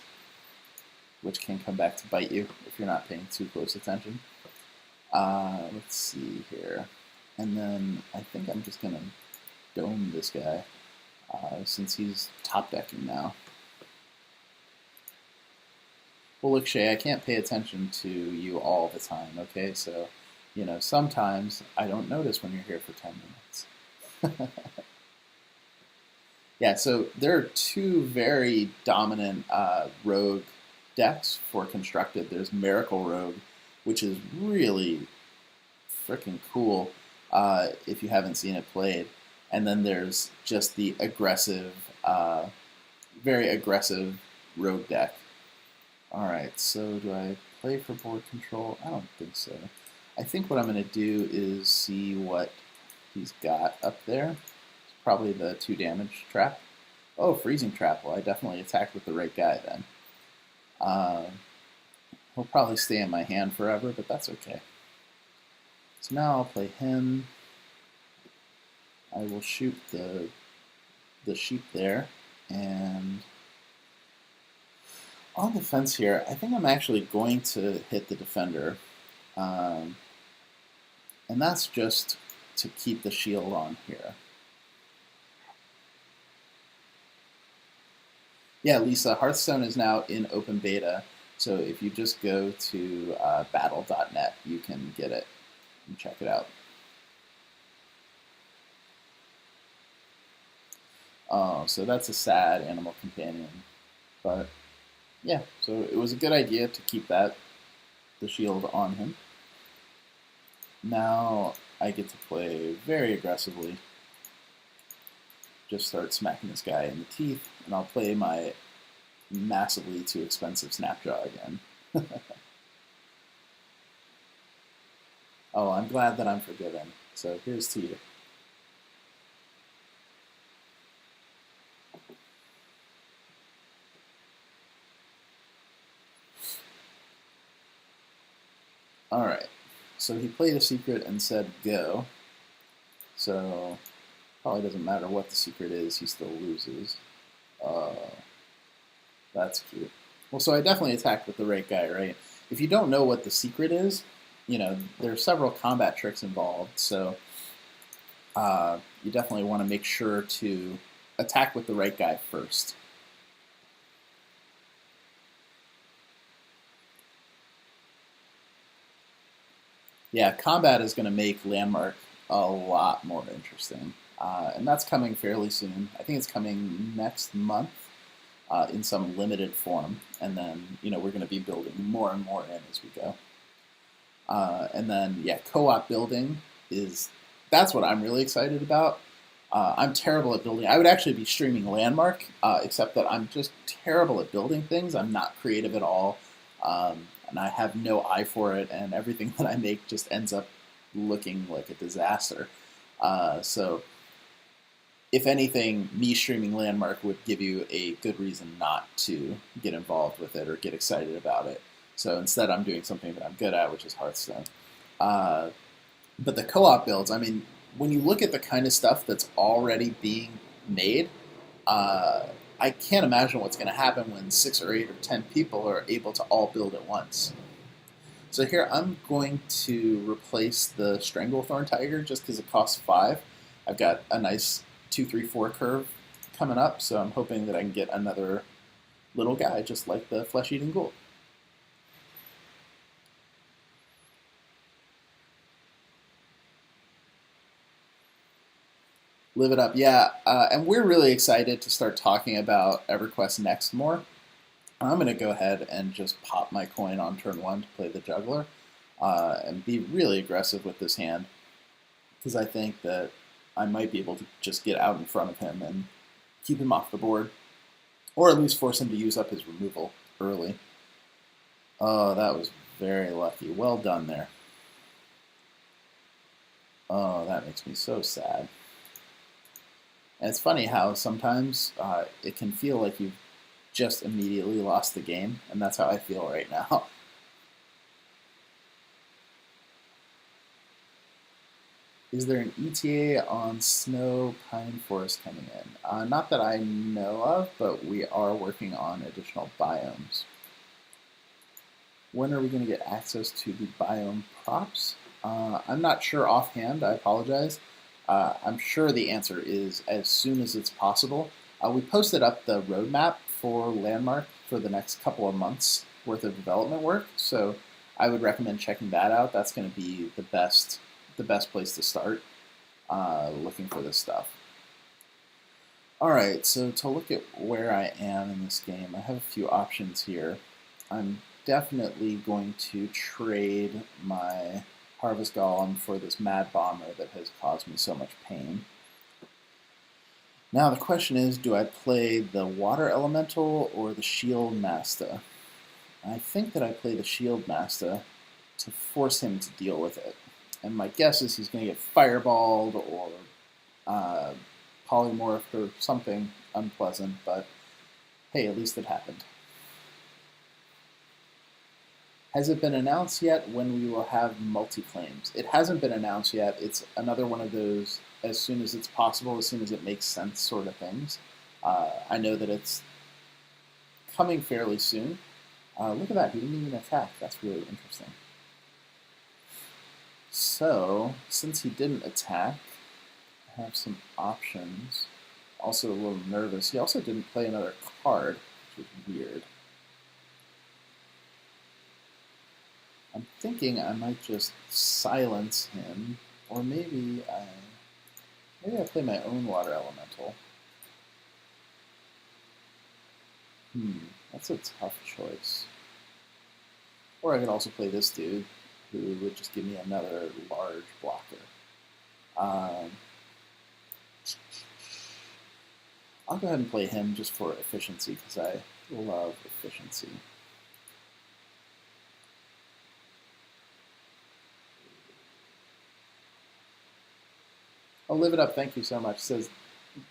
which can come back to bite you if you're not paying too close attention. Let's see here. And then I think I'm just going to dome this guy, since he's top decking now. Well, look, Shay, I can't pay attention to you all the time, okay? So, you know, sometimes I don't notice when you're here for 10 minutes. Yeah, so there are 2 very dominant rogue decks for constructed. There's Miracle Rogue, which is really freaking cool if you haven't seen it played. And then there's just the aggressive very aggressive rogue deck. Alright, so do I play for board control? I don't think so. I think what I'm going to do is see what he's got up there. It's probably the 2 damage trap. Oh, freezing trap. Well, I definitely attacked with the right guy then. He'll probably stay in my hand forever, but that's okay. So now I'll play him. I will shoot the sheep there, and on the fence here, I think I'm actually going to hit the defender, and that's just to keep the shield on here. Yeah, Lisa, Hearthstone is now in open beta, so if you just go to battle.net, you can get it and check it out. Oh, so that's a sad animal companion. But yeah, so it was a good idea to keep the shield on him. Now I get to play very aggressively. Just start smacking this guy in the teeth, and I'll play my massively too expensive Snapjaw again. Oh, I'm glad that I'm forgiven. So here's to you. Alright, so he played a secret and said go. So probably doesn't matter what the secret is, he still loses. That's cute. Well, so I definitely attacked with the right guy, right? If you don't know what the secret is, you know, there are several combat tricks involved, so you definitely want to make sure to attack with the right guy first. Yeah, combat is going to make Landmark a lot more interesting. And that's coming fairly soon. I think it's coming next month in some limited form. And then, you know, we're going to be building more and more in as we go. And then, yeah, co-op building that's what I'm really excited about. I'm terrible at building. I would actually be streaming Landmark, except that I'm just terrible at building things. I'm not creative at all. And I have no eye for it, and everything that I make just ends up looking like a disaster. So, if anything, me streaming Landmark would give you a good reason not to get involved with it or get excited about it. So instead, I'm doing something that I'm good at, which is Hearthstone. But the co-op builds, I mean, when you look at the kind of stuff that's already being made, I can't imagine what's going to happen when 6 or 8 or 10 people are able to all build at once. So here I'm going to replace the Stranglethorn Tiger just because it costs 5. I've got a nice 2, 3, 4 curve coming up, so I'm hoping that I can get another little guy just like the Flesh-Eating Ghoul. Live it up, yeah. And we're really excited to start talking about EverQuest Next more. I'm going to go ahead and just pop my coin on turn 1 to play the Juggler and be really aggressive with this hand because I think that I might be able to just get out in front of him and keep him off the board, or at least force him to use up his removal early. Oh, that was very lucky. Well done there. Oh, that makes me so sad. And it's funny how sometimes it can feel like you've just immediately lost the game, and that's how I feel right now. Is there an ETA on Snow Pine Forest coming in? Not that I know of, but we are working on additional biomes. When are we going to get access to the biome props? I'm not sure offhand, I apologize. I'm sure the answer is as soon as it's possible. We posted up the roadmap for Landmark for the next couple of months worth of development work, so I would recommend checking that out. That's going to be the best place to start looking for this stuff. Alright, so to look at where I am in this game, I have a few options here. I'm definitely going to trade my Harvest Golem for this Mad Bomber that has caused me so much pain. Now the question is, do I play the Water Elemental or the Shield Master? I think that I play the Shield Master to force him to deal with it. And my guess is he's going to get fireballed or uh, polymorphed or something unpleasant, but hey, at least it happened. Has it been announced yet when we will have multi-claims? It hasn't been announced yet. It's another one of those as soon as it's possible, as soon as it makes sense sort of things. I know that it's coming fairly soon. Look at that, he didn't even attack. That's really interesting. So, since he didn't attack, I have some options. Also a little nervous. He also didn't play another card, which is weird. I'm thinking I might just silence him, or maybe I play my own Water Elemental. That's a tough choice. Or I could also play this dude, who would just give me another large blocker. I'll go ahead and play him just for efficiency, because I love efficiency. I'll live it up, thank you so much. It says,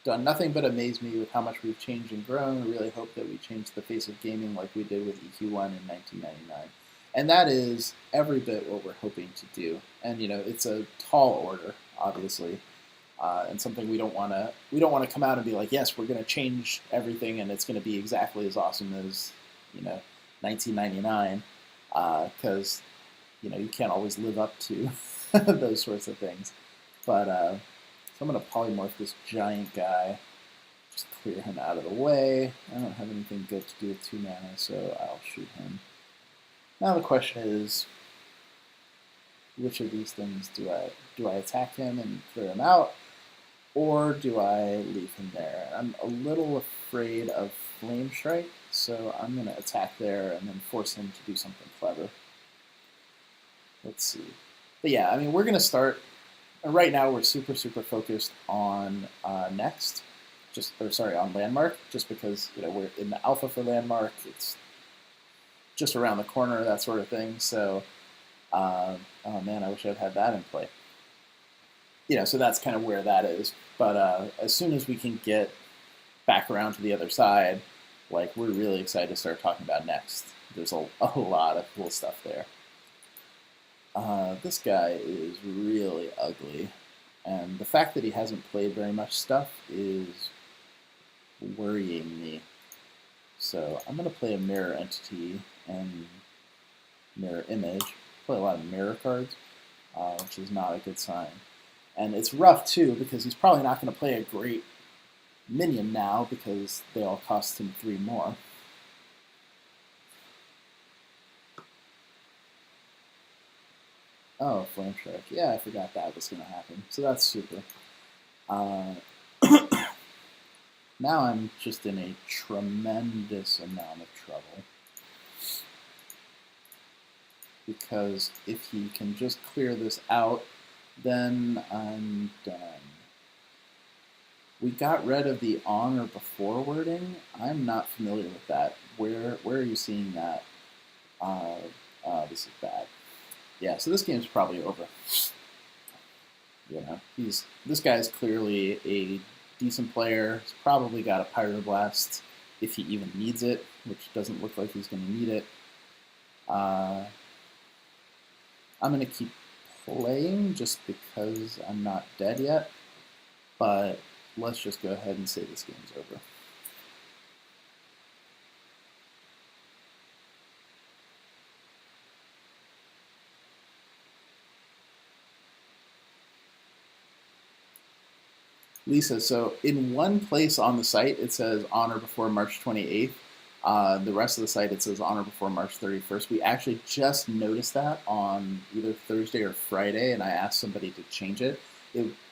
done nothing but amaze me with how much we've changed and grown. I really hope that we change the face of gaming like we did with EQ1 in 1999. And that is every bit what we're hoping to do. And it's a tall order, obviously, and something we don't want to come out and be like, yes, we're going to change everything, and it's going to be exactly as awesome as 1999, because you can't always live up to those sorts of things. But so I'm going to polymorph this giant guy, just clear him out of the way. I don't have anything good to do with 2 mana, so I'll shoot him. Now the question is, which of these things do I attack him and clear him out, or do I leave him there? I'm a little afraid of Flame Strike, so I'm going to attack there and then force him to do something clever. Let's see. But yeah, I mean, we're going to start. Right now, we're super focused on Next, on Landmark, just because we're in the alpha for Landmark. It's just around the corner, that sort of thing. So, oh man, I wish I'd had that in play. So that's kind of where that is. But as soon as we can get back around to the other side, we're really excited to start talking about Next. There's a lot of cool stuff there. This guy is really ugly, and the fact that he hasn't played very much stuff is worrying me. So I'm going to play a Mirror Entity and Mirror Image, play a lot of Mirror cards, which is not a good sign. And it's rough, too, because he's probably not going to play a great minion now, because they all cost him 3 more. Oh, Flame Strike. Yeah, I forgot that was going to happen. So that's super. Now I'm just in a tremendous amount of trouble. Because if he can just clear this out, then I'm done. We got rid of the on or before wording. I'm not familiar with that. Where are you seeing that? This is bad. Yeah, so this game's probably over. This guy's clearly a decent player. He's probably got a Pyroblast if he even needs it, which doesn't look like he's going to need it. I'm going to keep playing just because I'm not dead yet, but let's just go ahead and say this game's over. Lisa, so in one place on the site it says on or before March 28th. The rest of the site it says on or before March 31st. We actually just noticed that on either Thursday or Friday, and I asked somebody to change it.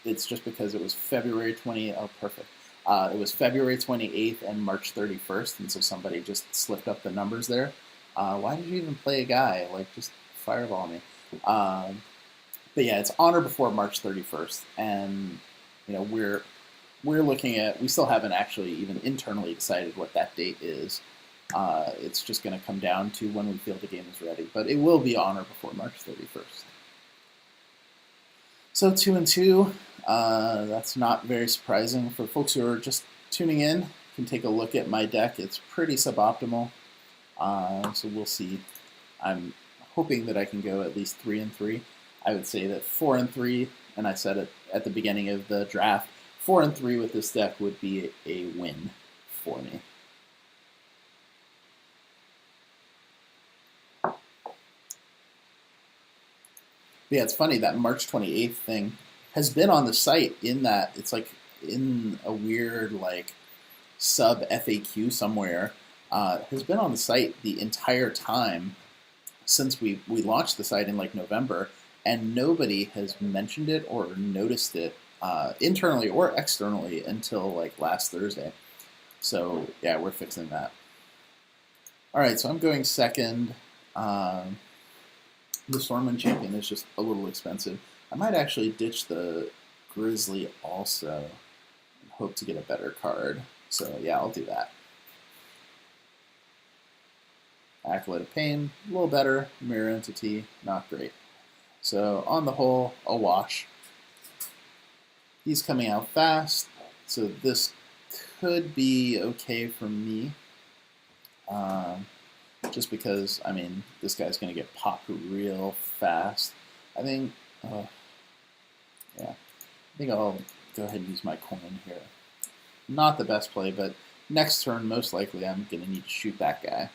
It's just because it was February 20th. Oh, perfect. It was February 28th and March 31st, and so somebody just slipped up the numbers there. Why did you even play a guy? Just fireball me. But yeah, it's on or before March 31st, and we're we're looking at, we still haven't actually even internally decided what that date is. It's just going to come down to when we feel the game is ready, but it will be on or before March 31st. So 2-2, that's not very surprising. For folks who are just tuning in, you can take a look at my deck. It's pretty suboptimal, so we'll see. I'm hoping that I can go at least 3-3. I would say that 4-3, and I said it at the beginning of the draft, 4-3 with this deck would be a win for me. Yeah, it's funny that March 28th thing has been on the site in that it's like in a weird like sub FAQ somewhere. Has been on the site the entire time since we launched the site in like November, and nobody has mentioned it or noticed it internally or externally until like last Thursday. So yeah, we're fixing that. All right, so I'm going second. The Stormwind Champion is just a little expensive. I might actually ditch the Grizzly also and hope to get a better card. So yeah, I'll do that. Acolyte of Pain, a little better. Mirror Entity, not great. So on the whole, a wash. He's coming out fast, so this could be okay for me. Just because, I mean, this guy's going to get popped real fast. I think, yeah, I think I'll go ahead and use my coin here. Not the best play, but next turn, most likely, I'm going to need to shoot that guy.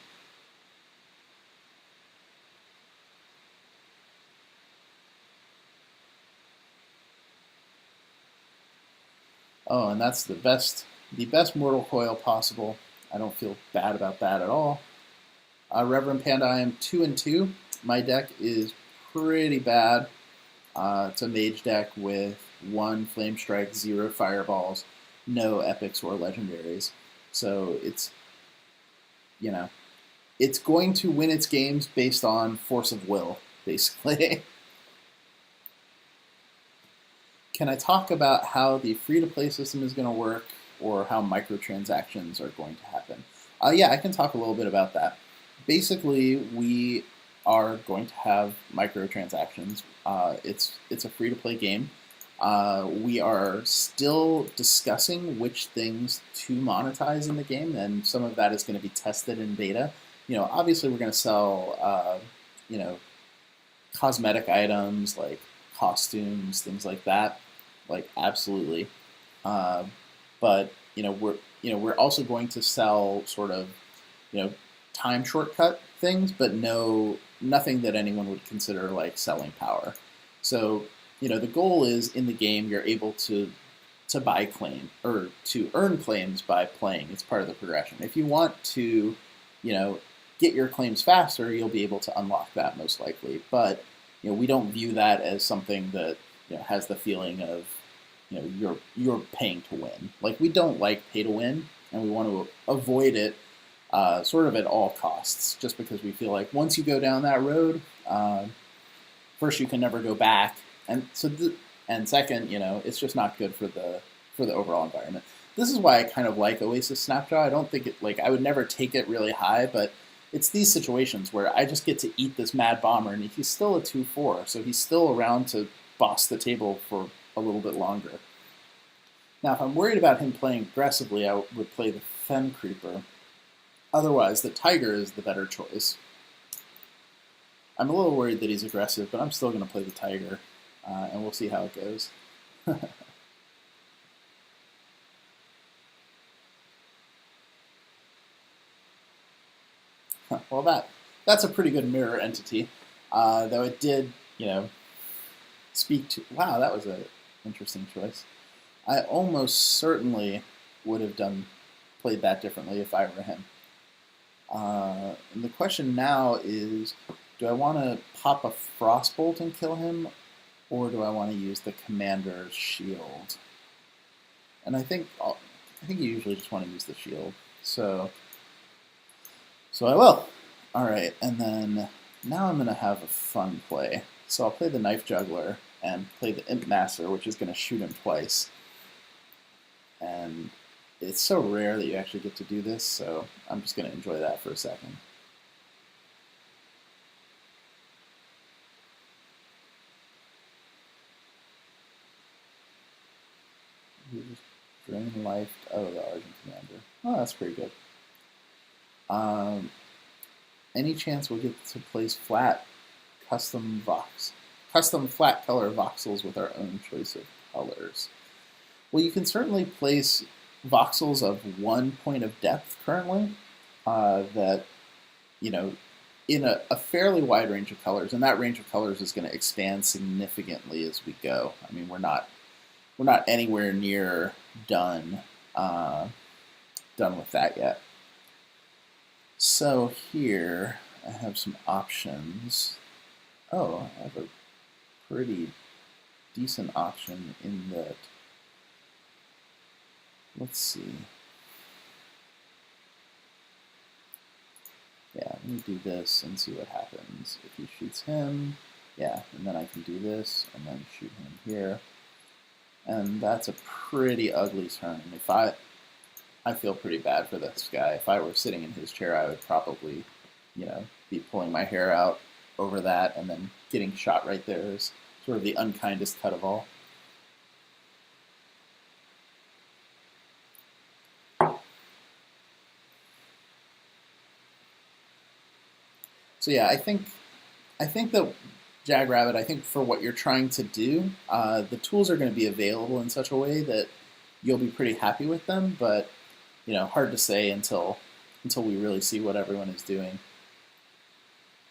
Oh, and that's the best Mortal Coil possible. I don't feel bad about that at all. Reverend Panda, I am 2-2. My deck is pretty bad. It's a mage deck with 1 Flame Strike, 0 Fireballs, no epics or legendaries. So it's, you know, it's going to win its games based on force of will, basically. Can I talk about how the free-to-play system is going to work or how microtransactions are going to happen? Yeah, I can talk a little bit about that. Basically, we are going to have microtransactions. It's a free-to-play game. We are still discussing which things to monetize in the game, and some of that is going to be tested in beta. You know, obviously, we're going to sell, you know, cosmetic items like costumes, things like that. Like absolutely, but we're also going to sell sort of, time shortcut things, but nothing that anyone would consider like selling power. So, the goal is in the game you're able to buy claim or to earn claims by playing. It's part of the progression. If you want to, get your claims faster, you'll be able to unlock that most likely. But we don't view that as something that has the feeling of you're paying to win. Like we don't like pay to win, and we want to avoid it sort of at all costs. Just because we feel like once you go down that road, first you can never go back, and and second, it's just not good for the overall environment. This is why I kind of like Oasis Snapjaw. I don't think it I would never take it really high, but it's these situations where I just get to eat this Mad Bomber, and he's still a 2/4, so he's still around to boss the table for a little bit longer. Now, if I'm worried about him playing aggressively, I would play the Fen Creeper. Otherwise, the Tiger is the better choice. I'm a little worried that he's aggressive, but I'm still going to play the Tiger, and we'll see how it goes. Well, that's a pretty good mirror entity, though it did, speak to... Wow, that was an interesting choice. I almost certainly would have played that differently if I were him. And the question now is, do I want to pop a Frostbolt and kill him, or do I want to use the Commander's Shield? And I think you usually just want to use the shield. So I will. All right, and then now I'm going to have a fun play. So I'll play the Knife Juggler and play the Imp Master, which is going to shoot him twice. and it's so rare that you actually get to do this, so I'm just going to enjoy that for a second. You just drain life. Oh, the Argent Commander. Oh, that's pretty good. Any chance we'll get to place custom flat color voxels with our own choice of colors? Well, you can certainly place voxels of 1 point of depth currently that, you know, in a fairly wide range of colors, and that range of colors is going to expand significantly as we go. I mean, we're not anywhere near done with that yet. So here I have some options. Oh, I have a pretty decent option in that. Let's see. Yeah, let me do this and see what happens. If he shoots him, yeah, and then I can do this and then shoot him here. And that's a pretty ugly turn. If I feel pretty bad for this guy. If I were sitting in his chair, I would probably, be pulling my hair out over that, and then getting shot right there is sort of the unkindest cut of all. So yeah, I think that Jagrabbit, I think for what you're trying to do, the tools are going to be available in such a way that you'll be pretty happy with them, but hard to say until we really see what everyone is doing.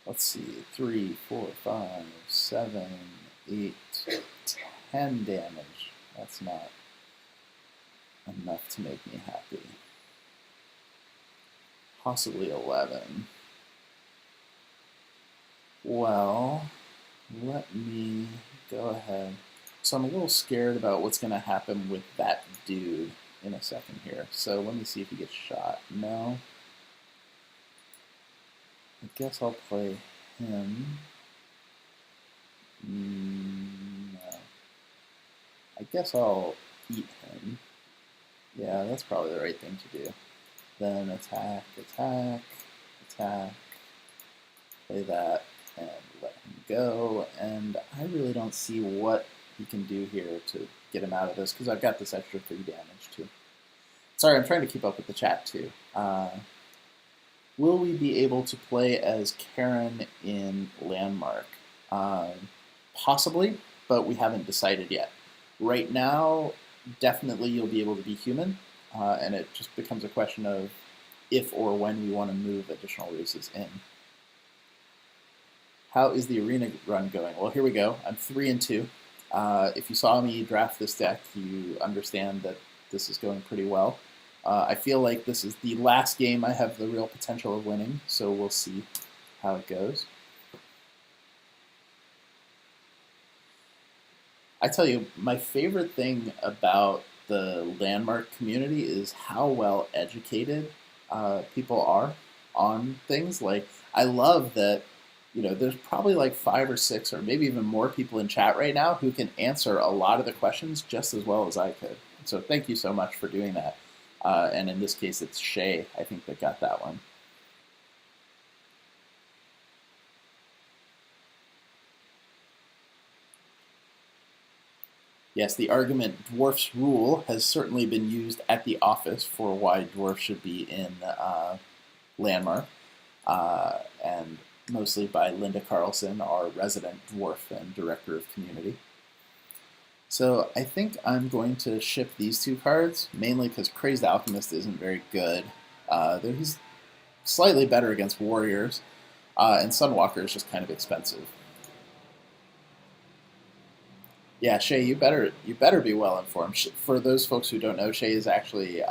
Let's see, 3, 4, 5, 7, 8, 10 damage. That's not enough to make me happy. Possibly 11. Well, let me go ahead. So I'm a little scared about what's going to happen with that dude in a second here. So let me see if he gets shot. No. I guess I'll play him. No. I guess I'll eat him. Yeah, that's probably the right thing to do. Then attack, attack, attack. Play that and let him go. And I really don't see what he can do here to get him out of this, because I've got this extra 3 damage too. Sorry, I'm trying to keep up with the chat too. Will we be able to play as Karen in Landmark? Possibly, but we haven't decided yet. Right now, definitely you'll be able to be human, and it just becomes a question of if or when we want to move additional races in. How is the arena run going? Well, here we go. I'm 3-2. If you saw me draft this deck, you understand that this is going pretty well. I feel like this is the last game I have the real potential of winning, so we'll see how it goes. I tell you, my favorite thing about the Landmark community is how well educated people are on things. Like, I love that, there's probably like 5 or 6 or maybe even more people in chat right now who can answer a lot of the questions just as well as I could. So thank you so much for doing that. And in this case, it's Shay, I think, that got that one. Yes, the argument dwarfs rule has certainly been used at the office for why dwarfs should be in Landmark, and mostly by Linda Carlson, our resident dwarf and director of community. So I think I'm going to ship these 2 cards, mainly because Crazed Alchemist isn't very good. He's slightly better against warriors, and Sunwalker is just kind of expensive. Yeah, Shay, you better be well informed. For those folks who don't know, Shay is actually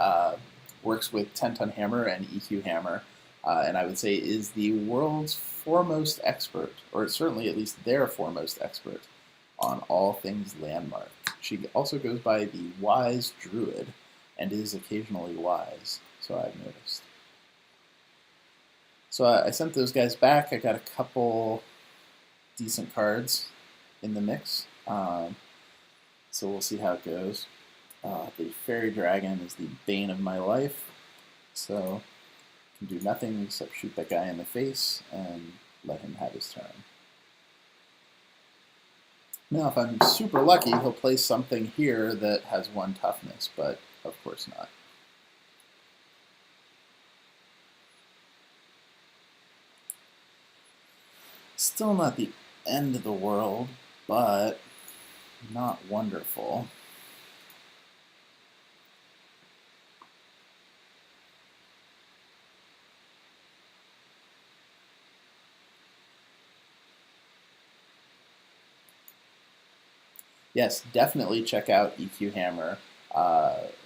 works with 10-Ton Hammer and EQ Hammer, and I would say is the world's foremost expert, or certainly at least their foremost expert, on all things Landmark. She also goes by the Wise Druid, and is occasionally wise, so I've noticed. So I sent those guys back. I got a couple decent cards in the mix, so we'll see how it goes. The fairy dragon is the bane of my life, so can do nothing except shoot that guy in the face and let him have his turn. Now, if I'm super lucky, he'll play something here that has 1 toughness, but of course not. Still not the end of the world, but not wonderful. Yes, definitely check out EQ Hammer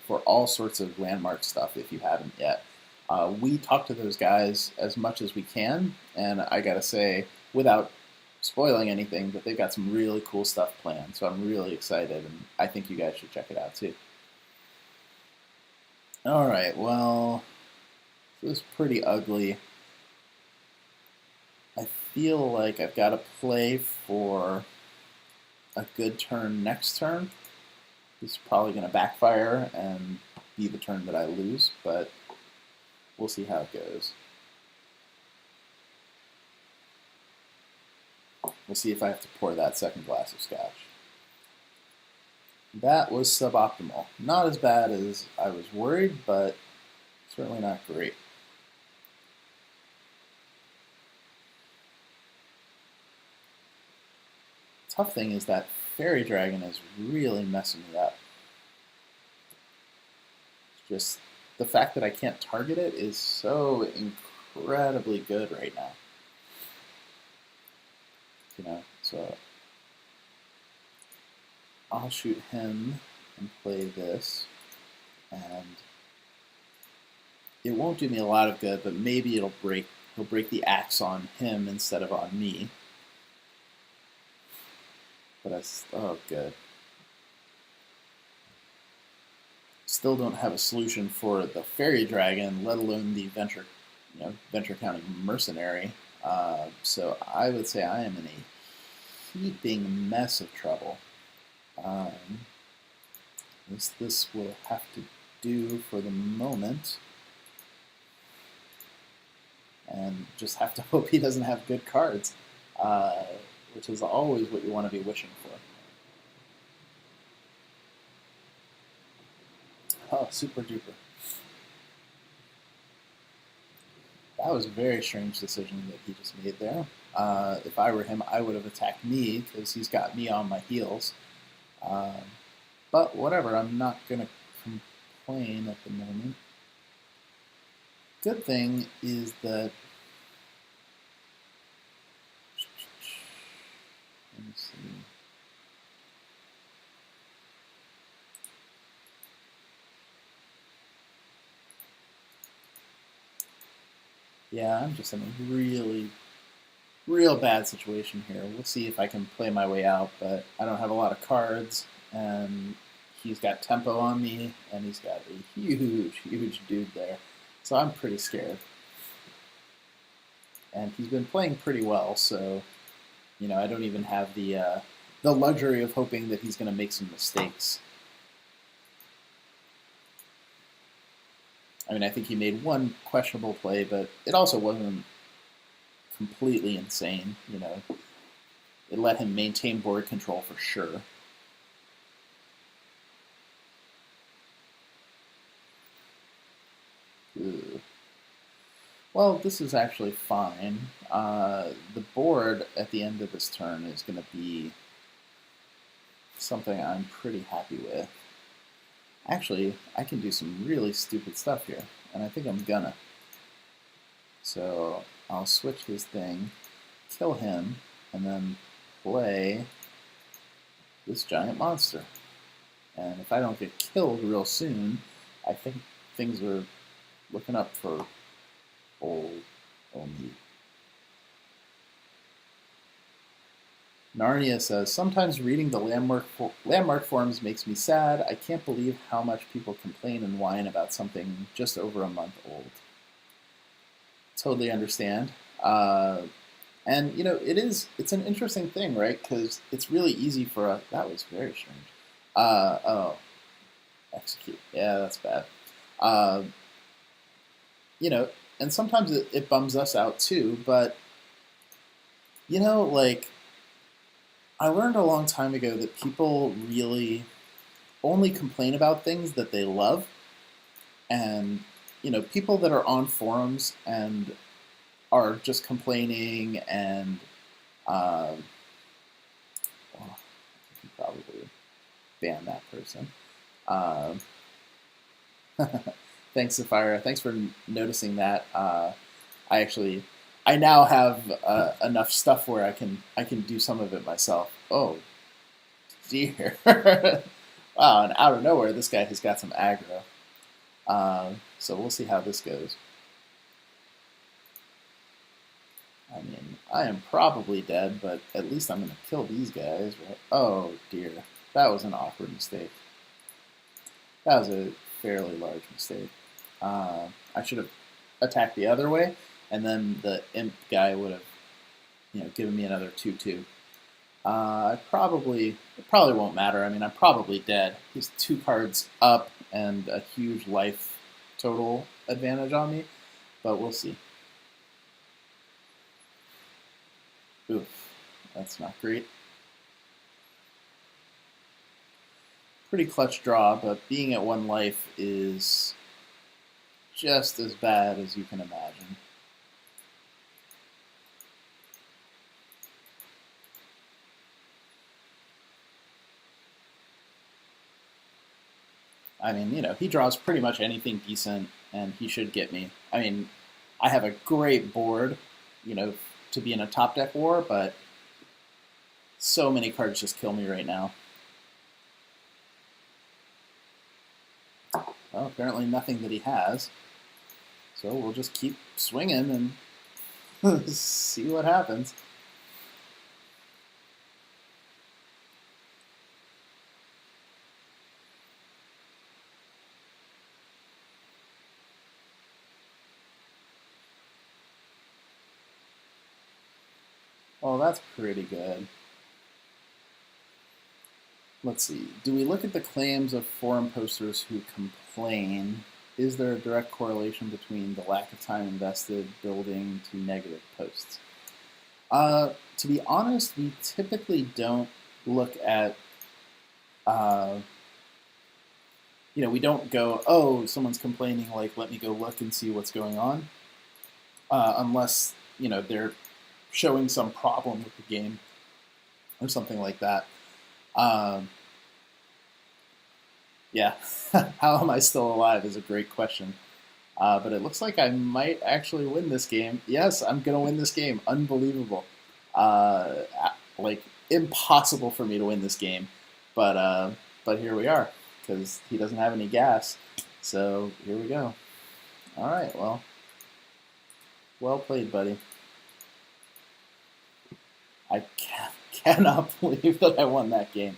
for all sorts of landmark stuff if you haven't yet. We talk to those guys as much as we can, and I gotta say, without spoiling anything, that they've got some really cool stuff planned. So I'm really excited, and I think you guys should check it out too. All right, well, this is pretty ugly. I feel like I've got to play for a good turn next turn. This is probably going to backfire and be the turn that I lose, but we'll see how it goes. We'll see if I have to pour that second glass of scotch. That was suboptimal. Not as bad as I was worried, but certainly not great. Tough thing is that fairy dragon is really messing me up. It's just the fact that I can't target it is so incredibly good right now. So I'll shoot him and play this, and it won't do me a lot of good, but maybe he'll break the axe on him instead of on me. But oh good. Still don't have a solution for the fairy dragon, let alone the Venture County mercenary. So I would say I am in a heaping mess of trouble. This will have to do for the moment, and just have to hope he doesn't have good cards, which is always what you want to be wishing for. Oh, super duper. That was a very strange decision that he just made there. If I were him, I would have attacked me because he's got me on my heels. But whatever, I'm not going to complain at the moment. Good thing is that... Let me see. Yeah, I'm just in a real bad situation here. We'll see if I can play my way out, but I don't have a lot of cards, and he's got tempo on me, and he's got a huge dude there. So I'm pretty scared. And he's been playing pretty well, so I don't even have the luxury of hoping that he's going to make some mistakes. I mean, I think he made one questionable play, but it also wasn't completely insane. It let him maintain board control for sure. Ugh. Well, this is actually fine. The board at the end of this turn is going to be something I'm pretty happy with. Actually, I can do some really stupid stuff here, and I think I'm gonna. So I'll switch his thing, kill him, and then play this giant monster. And if I don't get killed real soon, I think things are looking up for old me. Narnia says, sometimes reading the landmark forums makes me sad. I can't believe how much people complain and whine about something just over a month old. Totally understand. And, it's an interesting thing, right? Because it's really easy for that was very strange. Oh. Execute. Yeah, that's bad. Uh, you know, and sometimes it bums us out too. But like I learned a long time ago that people really only complain about things that they love, and people that are on forums and are just complaining and well, I can probably ban that person. Um, Thanks, Sapphira. Thanks for noticing that. I actually, I now have enough stuff where I can do some of it myself. Oh dear! Wow, and out of nowhere, this guy has got some aggro. So we'll see how this goes. I mean, I am probably dead, but at least I'm going to kill these guys, right? Oh dear, that was an awkward mistake. That was a fairly large mistake. I should have attacked the other way, and then the imp guy would have, given me another 2/2. It probably won't matter. I mean, I'm probably dead. He's 2 cards up and a huge life total advantage on me, but we'll see. Oof, that's not great. Pretty clutch draw, but being at 1 life is just as bad as you can imagine. I mean, he draws pretty much anything decent, and he should get me. I mean, I have a great board, to be in a top deck war, but so many cards just kill me right now. Well, apparently nothing that he has. So we'll just keep swinging and see what happens. Well, that's pretty good. Let's see. Do we look at the claims of forum posters who complain? Is there a direct correlation between the lack of time invested building to negative posts? To be honest, we typically don't look at, we don't go, oh, someone's complaining, like, let me go look and see what's going on, unless, they're showing some problem with the game or something like that. Yeah, how am I still alive is a great question. But it looks like I might actually win this game. Yes, I'm going to win this game. Unbelievable. Like, impossible for me to win this game. But here we are, because he doesn't have any gas. So here we go. All right, well played, buddy. I cannot believe that I won that game.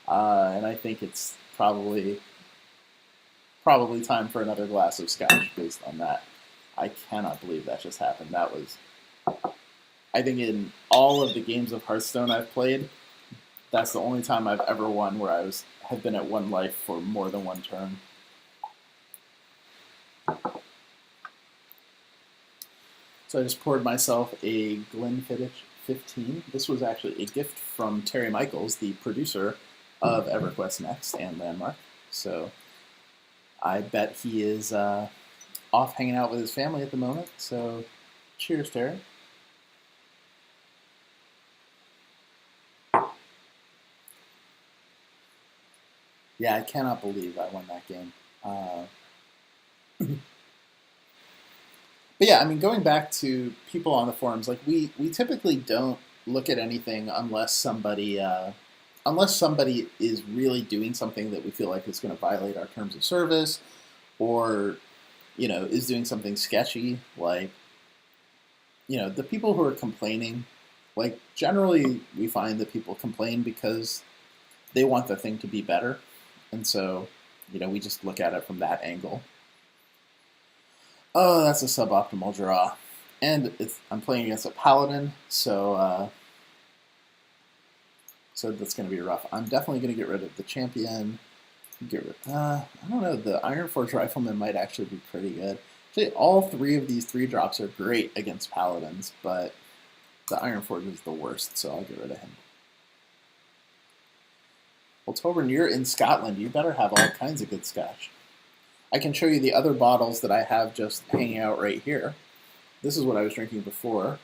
And I think it's probably time for another glass of scotch based on that. I cannot believe that just happened. That was, I think, in all of the games of Hearthstone I've played, that's the only time I've ever won where have been at 1 life for more than 1 turn. So I just poured myself a Glenfiddich 15. This was actually a gift from Terry Michaels, the producer of EverQuest Next and Landmark. So I bet he is off hanging out with his family at the moment. So cheers, Terry. Yeah, I cannot believe I won that game. But yeah, I mean, going back to people on the forums, like we typically don't look at anything unless somebody is really doing something that we feel like is going to violate our terms of service, or is doing something sketchy. Like, the people who are complaining, like, generally we find that people complain because they want the thing to be better, and so we just look at it from that angle. Oh, that's a suboptimal draw. And I'm playing against a paladin, so that's going to be rough. I'm definitely going to get rid of the champion. I don't know. The Iron Forge Rifleman might actually be pretty good. Actually, all three of these 3 drops are great against Paladins, but the Iron Forge is the worst, so I'll get rid of him. Well, Tobin, you're in Scotland. You better have all kinds of good Scotch. I can show you the other bottles that I have just hanging out right here. This is what I was drinking before,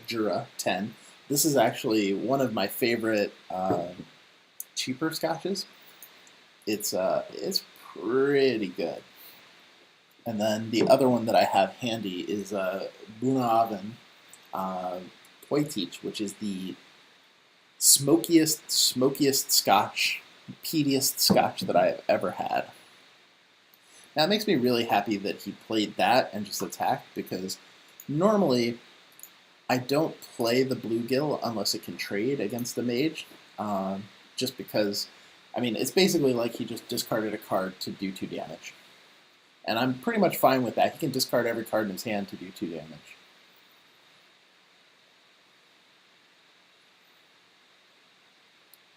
Jura 10. This is actually one of my favorite cheaper Scotches. It's pretty good. And then the other one that I have handy is Bunnahabhain Poitíche, which is the smokiest Scotch, peatiest Scotch that I have ever had. Now, it makes me really happy that he played that and just attacked, because normally I don't play the bluegill unless it can trade against the mage, just because, I mean, it's basically like he just discarded a card to do 2 damage. And I'm pretty much fine with that. He can discard every card in his hand to do 2 damage.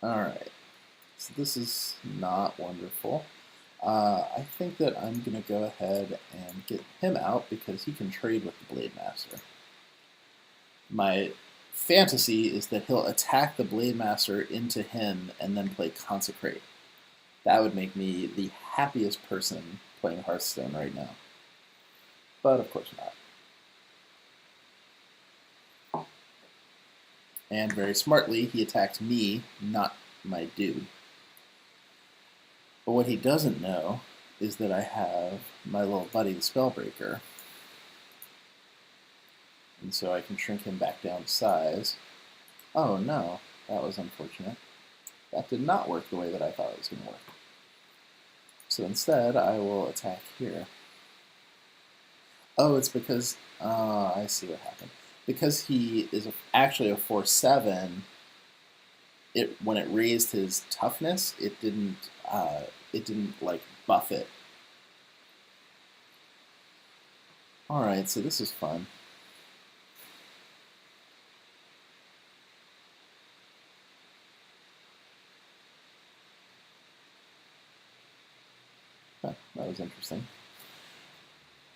Alright, so this is not wonderful. I think that I'm going to go ahead and get him out because he can trade with the Blade Master. My fantasy is that he'll attack the Blade Master into him and then play Consecrate. That would make me the happiest person playing Hearthstone right now. But of course not. And very smartly, he attacks me, not my dude. But what he doesn't know is that I have my little buddy, the Spellbreaker. And so I can shrink him back down to size. Oh no, that was unfortunate. That did not work the way that I thought it was going to work. So instead, I will attack here. Oh, it's because... I see what happened. Because he is actually a 4/7, when it raised his toughness, it didn't like buff it. Alright, so this is fun. Huh, that was interesting.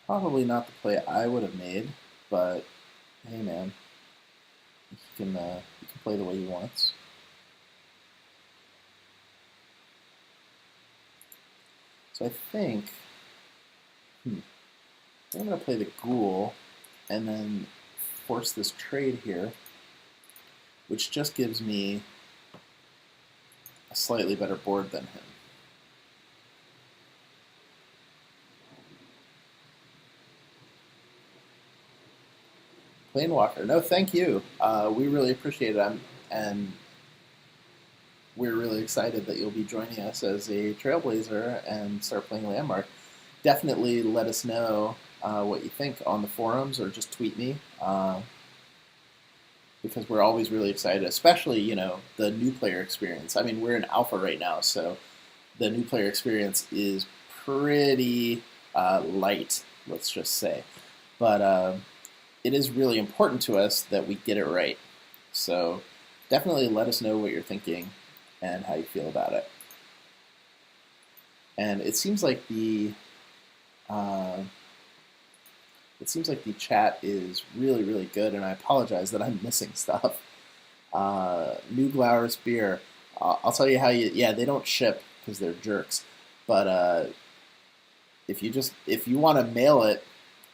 Probably not the play I would have made, but hey man, he can play the way he wants. So I think I'm going to play the Ghoul and then force this trade here, which just gives me a slightly better board than him. Planewalker, no thank you. We really appreciate it, and we're really excited that you'll be joining us as a Trailblazer and start playing Landmark. Definitely let us know what you think on the forums, or just tweet me, because we're always really excited, especially, the new player experience. I mean, we're in alpha right now, so the new player experience is pretty light, let's just say. But it is really important to us that we get it right. So definitely let us know what you're thinking and how you feel about it. And it seems like the chat is really, really good, and I apologize that I'm missing stuff. New Glowers beer. I'll tell you how they don't ship because they're jerks. But if you want to mail it,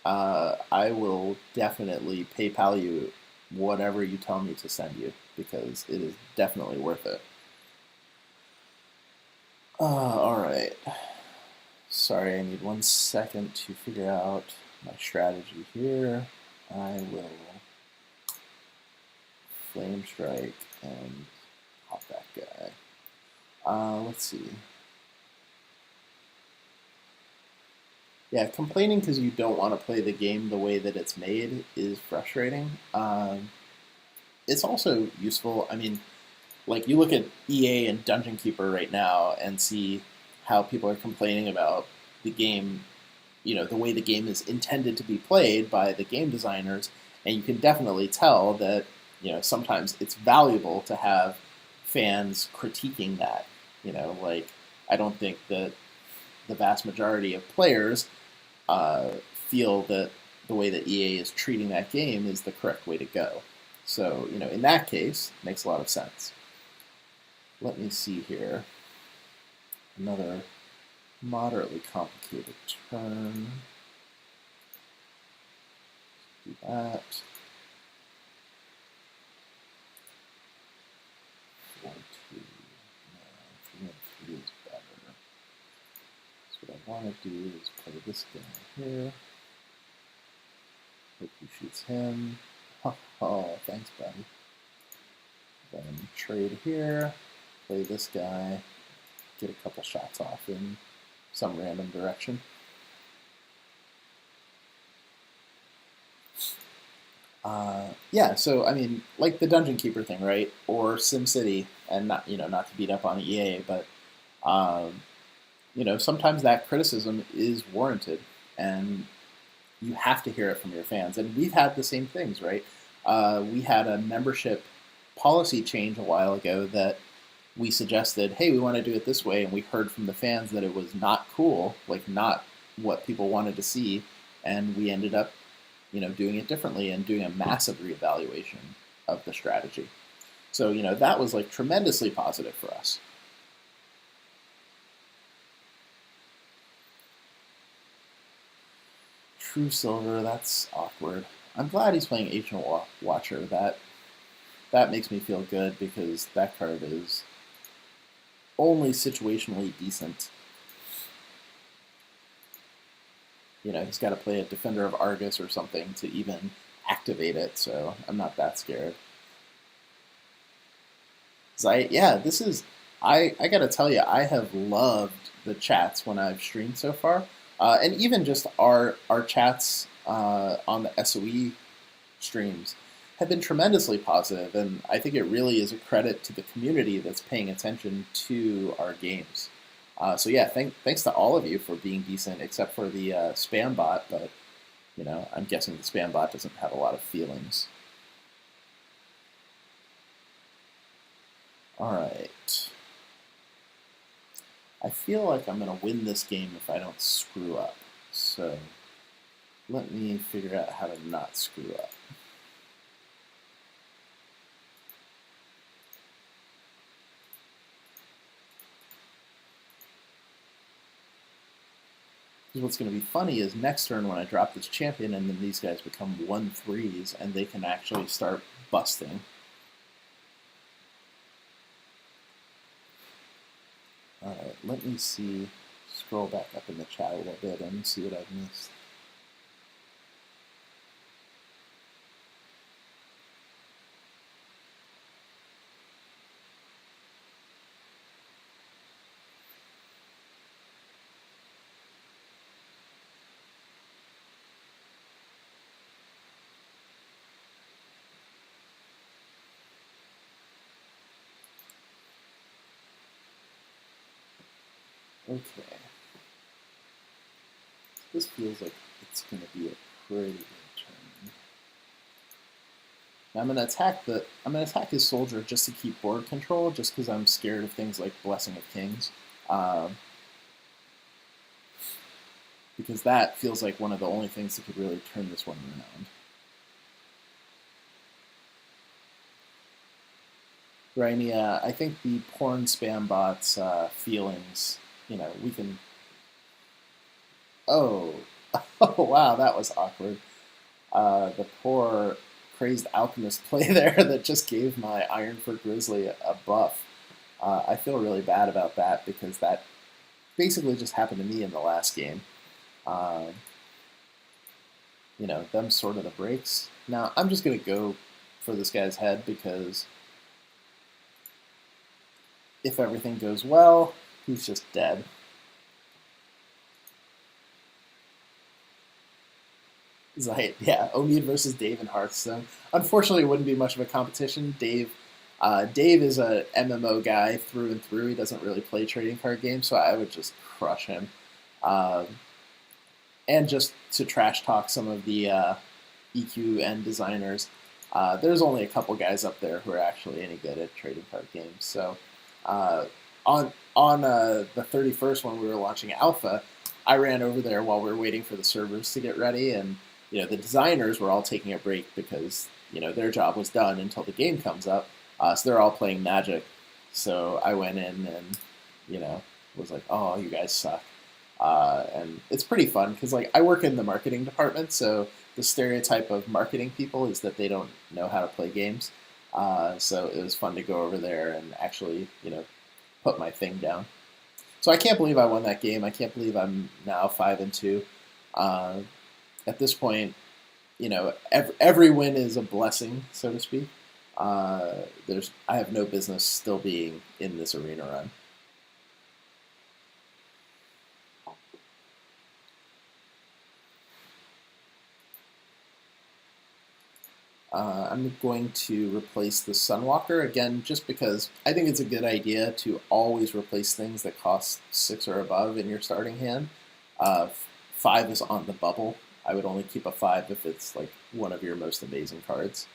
I will definitely PayPal you whatever you tell me to send you, because it is definitely worth it. Alright. Sorry, I need 1 second to figure out my strategy here. I will Flame Strike and pop that guy. Let's see. Yeah, complaining because you don't want to play the game the way that it's made is frustrating. It's also useful. I mean, like, you look at EA and Dungeon Keeper right now and see how people are complaining about the game, the way the game is intended to be played by the game designers, and you can definitely tell that, sometimes it's valuable to have fans critiquing that, like, I don't think that the vast majority of players uh, feel that the way that EA is treating that game is the correct way to go. So, in that case, it makes a lot of sense. Let me see here. Another moderately complicated turn. Do that. 4, 2, 3 and 3 is better. So what I want to do is play this guy here. Hope he shoots him. Oh, thanks, buddy. Then trade here, play this guy, get a couple shots off in some random direction. Yeah, so I mean, like the Dungeon Keeper thing, right? Or SimCity, and not to beat up on EA, but sometimes that criticism is warranted, and you have to hear it from your fans. And we've had the same things, right? We had a membership policy change a while ago that we suggested, hey, we want to do it this way, and we heard from the fans that it was not cool, like not what people wanted to see, and we ended up, doing it differently and doing a massive reevaluation of the strategy. So, that was like tremendously positive for us. True Silver, that's awkward. I'm glad he's playing Ancient Watcher. That makes me feel good because that card is only situationally decent. He's got to play a Defender of Argus or something to even activate it, so I'm not that scared. I gotta tell you, I have loved the chats when I've streamed so far, and even just our chats on the SOE streams have been tremendously positive, and I think it really is a credit to the community that's paying attention to our games. So yeah, thanks to all of you for being decent, except for the spam bot, but I'm guessing the spam bot doesn't have a lot of feelings. Alright. I feel like I'm going to win this game if I don't screw up, so let me figure out how to not screw up. What's going to be funny is next turn when I drop this champion and then these guys become 1/3s and they can actually start busting. Alright, let me see, scroll back up in the chat a little bit and see what I've missed. Okay. This feels like it's going to be a pretty good turn. Now I'm going to attack his soldier just to keep board control, just because I'm scared of things like Blessing of Kings, because that feels like one of the only things that could really turn this one around. Rainia, I think the porn spam bot's feelings, we can. Oh, oh wow, that was awkward. The poor crazed alchemist play there that just gave my Ironford Grizzly a buff. I feel really bad about that because that basically just happened to me in the last game. Them sort of the breaks. Now, I'm just going to go for this guy's head because if everything goes well, he's just dead. Yeah, Omid versus Dave in Hearthstone. Unfortunately, it wouldn't be much of a competition. Dave is a MMO guy through and through. He doesn't really play trading card games, so I would just crush him. And just to trash talk some of the EQ and designers, there's only a couple guys up there who are actually any good at trading card games. So on the 31st when we were launching Alpha, I ran over there while we were waiting for the servers to get ready, and the designers were all taking a break because their job was done until the game comes up. So they're all playing Magic. So I went in and was like, "Oh, you guys suck," and it's pretty fun because I work in the marketing department, so the stereotype of marketing people is that they don't know how to play games. So it was fun to go over there and actually put my thing down. So I can't believe I won that game. I can't believe I'm now 5-2. Uh, at this point, every win is a blessing, so to speak. I have no business still being in this arena run. I'm going to replace the Sunwalker again, just because I think it's a good idea to always replace things that cost 6 or above in your starting hand. 5 is on the bubble. I would only keep a 5 if it's one of your most amazing cards.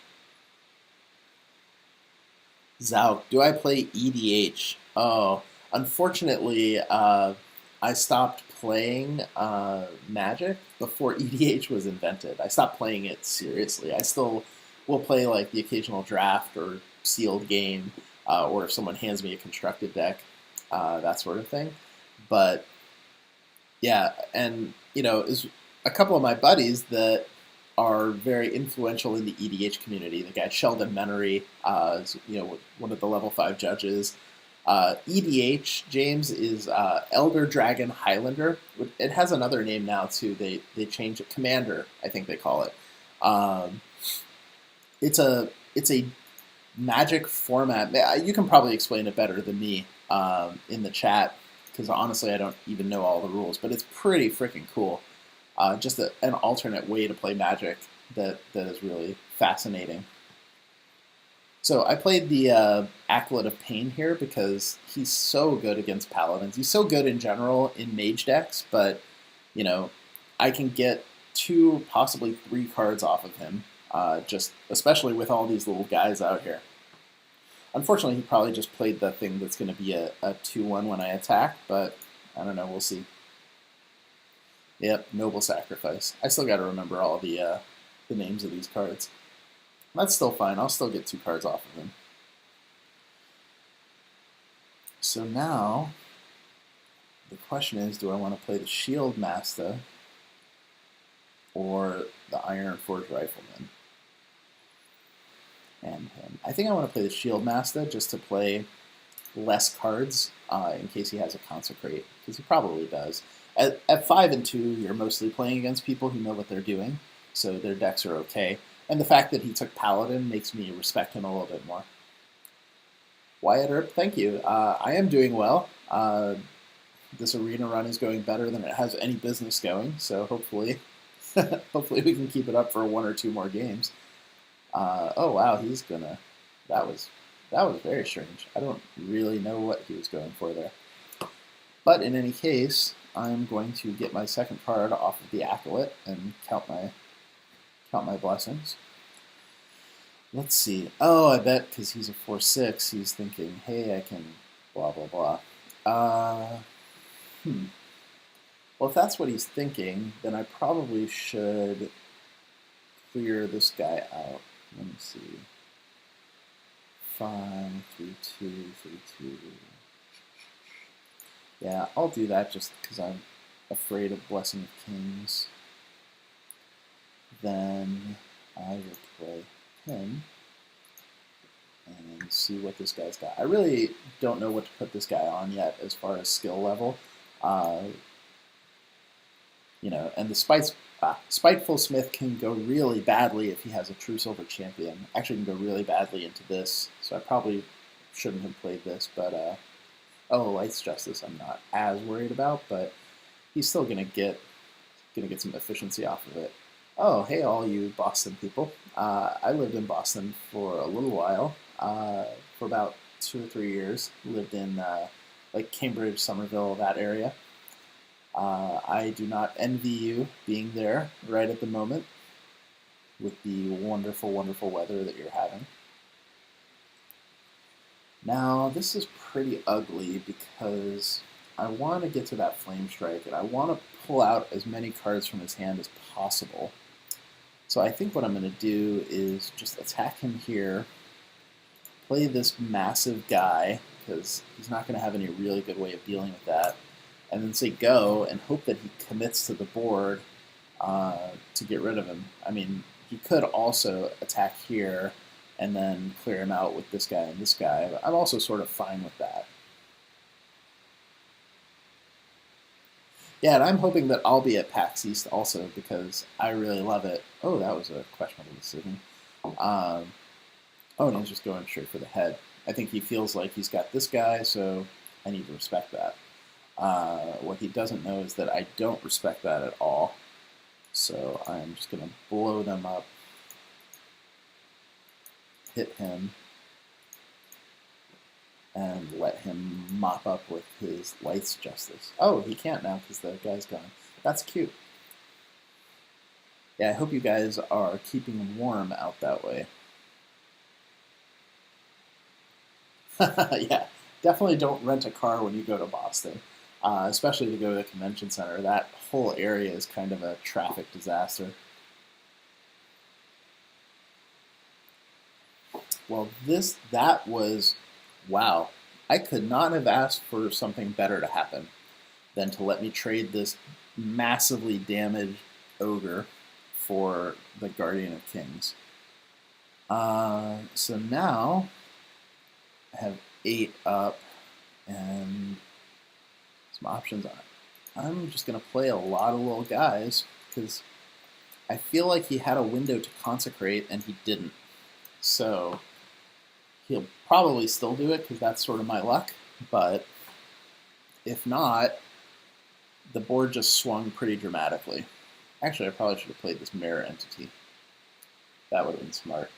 Zauk, do I play EDH? Oh, unfortunately, I stopped playing Magic before EDH was invented. I stopped playing it seriously. I still will play the occasional draft or sealed game, or if someone hands me a constructed deck, that sort of thing. But yeah, and is a couple of my buddies that are very influential in the EDH community. The guy Sheldon Menery, is, one of the level 5 judges. EDH, James, is Elder Dragon Highlander. It has another name now too. They changed it. Commander, I think they call it. It's a Magic format. You can probably explain it better than me in the chat, because honestly I don't even know all the rules. But it's pretty freaking cool. Just an alternate way to play Magic that is really fascinating. So I played the Acolyte of Pain here because he's so good against Paladins. He's so good in general in Mage decks, but I can get 2, possibly 3 cards off of him, just especially with all these little guys out here. Unfortunately, he probably just played the thing that's going to be a 2-1 when I attack, but I don't know, we'll see. Yep, Noble Sacrifice. I still got to remember all the names of these cards. That's still fine. I'll still get 2 cards off of him. So now, the question is, do I want to play the Shield Master or the Iron Forge Rifleman? And him. I think I want to play the Shield Master just to play less cards in case he has a Consecrate, because he probably does. At 5-2, you're mostly playing against people who know what they're doing, so their decks are okay. And the fact that he took Paladin makes me respect him a little bit more. Wyatt Earp, thank you. I am doing well. This arena run is going better than it has any business going, so hopefully we can keep it up for 1 or 2 more games. Oh wow, he's gonna. That was very strange. I don't really know what he was going for there. But in any case, I'm going to get my second card off of the Acolyte and count my blessings. Let's see. Oh, I bet because he's a 4/6, he's thinking, hey, I can blah blah blah. Well, if that's what he's thinking, then I probably should clear this guy out. Let me see. 5, 3, 2, 3, 2. Yeah, I'll do that just because I'm afraid of Blessing of Kings. Then I will play him and see what this guy's got. I really don't know what to put this guy on yet as far as skill level. And the Spiteful Smith can go really badly if he has a True Silver Champion. Actually, can go really badly into this, so I probably shouldn't have played this, but Lights Justice I'm not as worried about, but he's still gonna get some efficiency off of it. Oh, hey all you Boston people. I lived in Boston for a little while, for about 2 or 3 years. Lived in Cambridge, Somerville, that area. I do not envy you being there right at the moment with the wonderful, wonderful weather that you're having. Now, this is pretty ugly because I want to get to that Flame Strike and I want to pull out as many cards from his hand as possible. So I think what I'm going to do is just attack him here, play this massive guy, because he's not going to have any really good way of dealing with that, and then say go and hope that he commits to the board to get rid of him. I mean, he could also attack here and then clear him out with this guy and this guy, but I'm also sort of fine with that. Yeah, and I'm hoping that I'll be at PAX East also because I really love it. Oh, that was a questionable decision. Um, oh, and he's just going straight for the head. I think he feels like he's got this guy, so I need to respect that. What he doesn't know is that I don't respect that at all. So I'm just going to blow them up, hit him, and let him mop up with his Lights Justice. Oh, he can't now because the guy's gone. That's cute. Yeah, I hope you guys are keeping warm out that way. Yeah, definitely don't rent a car when you go to Boston, especially to go to the convention center. That whole area is kind of a traffic disaster. Well, that was, wow. I could not have asked for something better to happen than to let me trade this massively damaged ogre for the Guardian of Kings. So now I have 8 up and some options on it. I'm just going to play a lot of little guys because I feel like he had a window to consecrate and he didn't. So he'll probably still do it because that's sort of my luck. But if not, the board just swung pretty dramatically. Actually, I probably should have played this mirror entity. That would have been smart.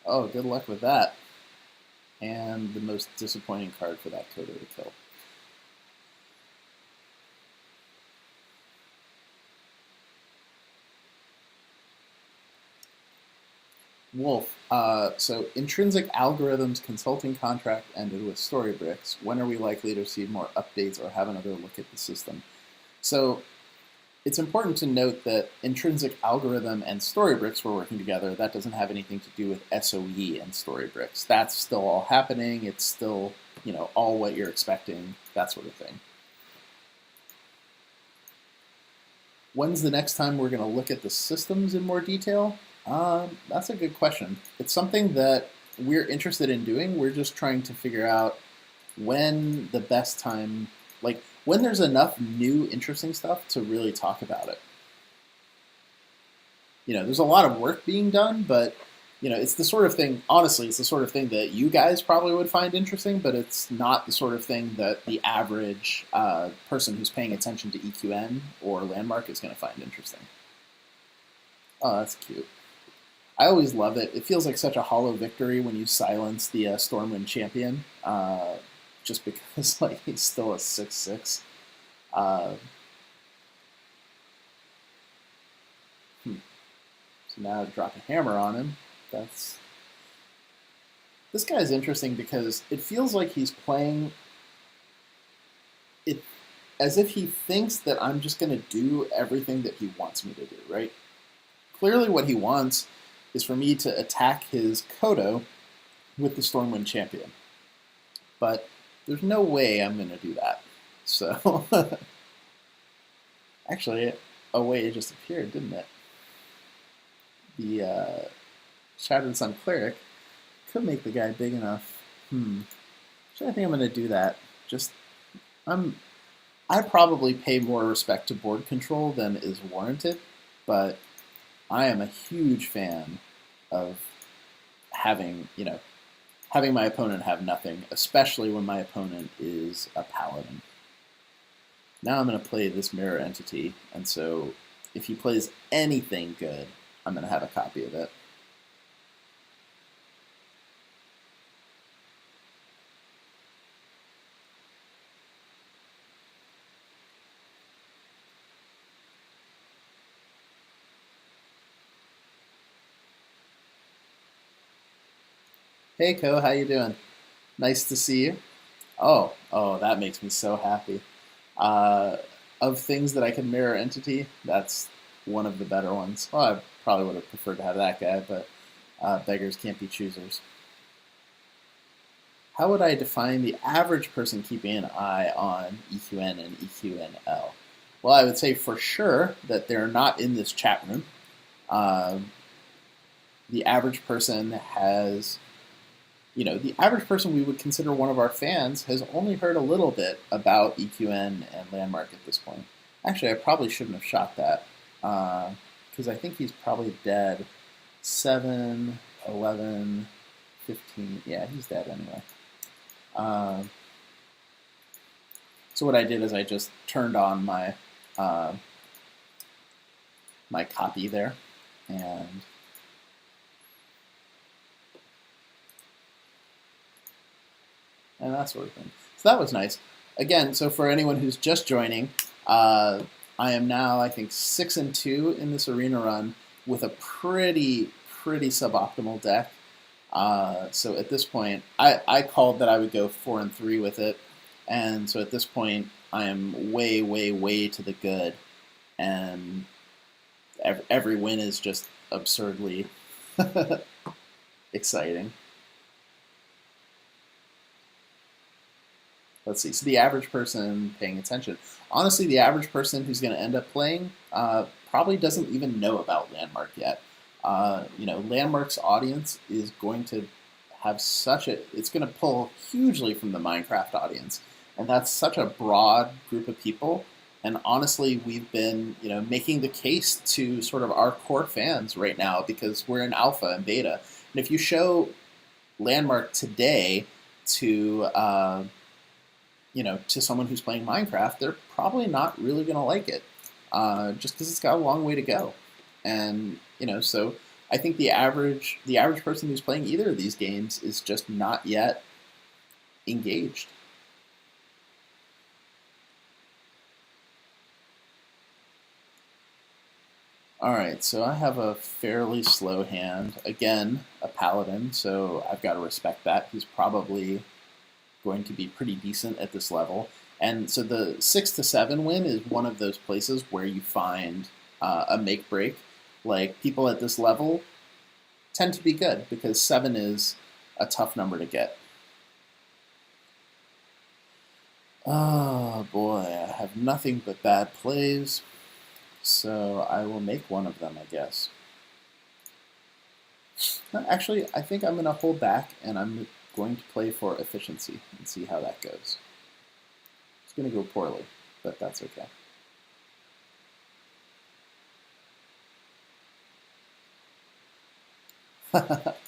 Oh, good luck with that. And the most disappointing card for that Toto to kill. Wolf. So Intrinsic Algorithms consulting contract ended with Storybricks. When are we likely to receive more updates or have another look at the system? So it's important to note that Intrinsic Algorithm and Storybricks were working together. That doesn't have anything to do with SOE and Storybricks. That's still all happening. It's still, all what you're expecting, that sort of thing. When's the next time we're going to look at the systems in more detail? That's a good question. It's something that we're interested in doing. We're just trying to figure out when the best time, like when there's enough new interesting stuff to really talk about it. There's a lot of work being done, but it's the sort of thing, honestly, it's the sort of thing that you guys probably would find interesting, but it's not the sort of thing that the average person who's paying attention to EQN or Landmark is going to find interesting. Oh, that's cute. I always love it. It feels like such a hollow victory when you silence the Stormwind champion, just because he's still a 6/6. Uh, So now drop a hammer on him. This guy's interesting because it feels like he's playing it as if he thinks that I'm just going to do everything that he wants me to do, right? Clearly what he wants is for me to attack his Kodo with the Stormwind champion. But there's no way I'm going to do that. So, actually, a way just appeared, didn't it? The Shattered Sun Cleric could make the guy big enough. So I think I'm going to do that. I probably pay more respect to board control than is warranted, but I am a huge fan of having my opponent have nothing, especially when my opponent is a paladin. Now I'm going to play this mirror entity, and so if he plays anything good, I'm going to have a copy of it. Hey, Ko, how you doing? Nice to see you. Oh, that makes me so happy. Uh, of things that I can mirror entity, that's one of the better ones. Well, I probably would have preferred to have that guy, but beggars can't be choosers. How would I define the average person keeping an eye on EQN and EQNL? Well, I would say for sure that they're not in this chat room. Um, the average person has, the average person we would consider one of our fans has only heard a little bit about EQN and Landmark at this point. Actually, I probably shouldn't have shot that because I think he's probably dead. 7, 11, 15. Yeah, he's dead anyway. Um, so what I did is I just turned on uh, my copy there, and that sort of thing. So that was nice. Again, so for anyone who's just joining, I am now, I think, 6-2 in this arena run with a pretty suboptimal deck. So at this point, I called that I would go 4-3 with it, and so at this point, I am way to the good, and every win is just absurdly exciting. Let's see. So the average person paying attention. Honestly, the average person who's going to end up playing probably doesn't even know about Landmark yet. Landmark's audience is going to have it's going to pull hugely from the Minecraft audience. And that's such a broad group of people. And honestly, we've been, making the case to sort of our core fans right now because we're in alpha and beta. And if you show Landmark today to to someone who's playing Minecraft, they're probably not really going to like it, just because it's got a long way to go. And so I think the average person who's playing either of these games is just not yet engaged. All right, so I have a fairly slow hand. Again, a paladin, so I've got to respect that. He's probably going to be pretty decent at this level. And so the 6-7 win is one of those places where you find a make break. Like people at this level tend to be good because 7 is a tough number to get. Oh boy, I have nothing but bad plays. So I will make one of them, I guess. Actually, I think I'm going to hold back and I'm going to play for efficiency and see how that goes. It's going to go poorly, but that's okay.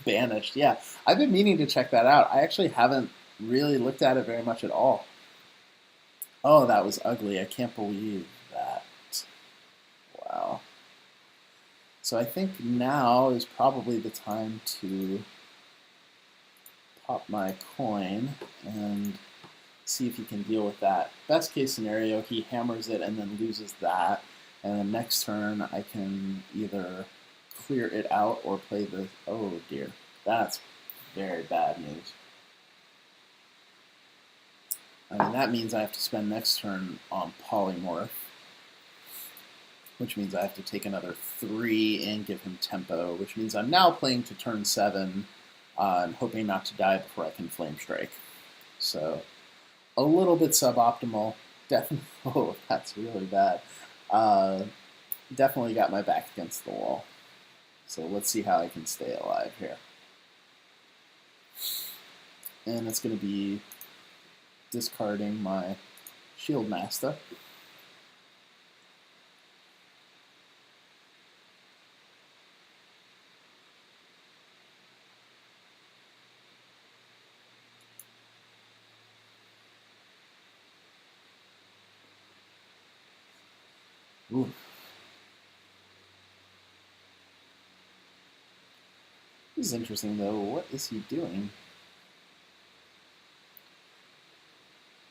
Banished, yeah. I've been meaning to check that out. I actually haven't really looked at it very much at all. Oh, that was ugly. I can't believe that. Wow. So I think now is probably the time to pop my coin and see if he can deal with that. Best case scenario, he hammers it and then loses that. And then next turn, I can either clear it out or play the... Oh dear, that's very bad news. I mean, that means I have to spend next turn on Polymorph, which means I have to take another 3 and give him tempo, which means I'm now playing to turn 7 and hoping not to die before I can Flame Strike. So a little bit suboptimal. Definitely, oh, that's really bad. Definitely got my back against the wall. So let's see how I can stay alive here. And it's going to be discarding my Shield Master. Ooh. This is interesting, though. What is he doing?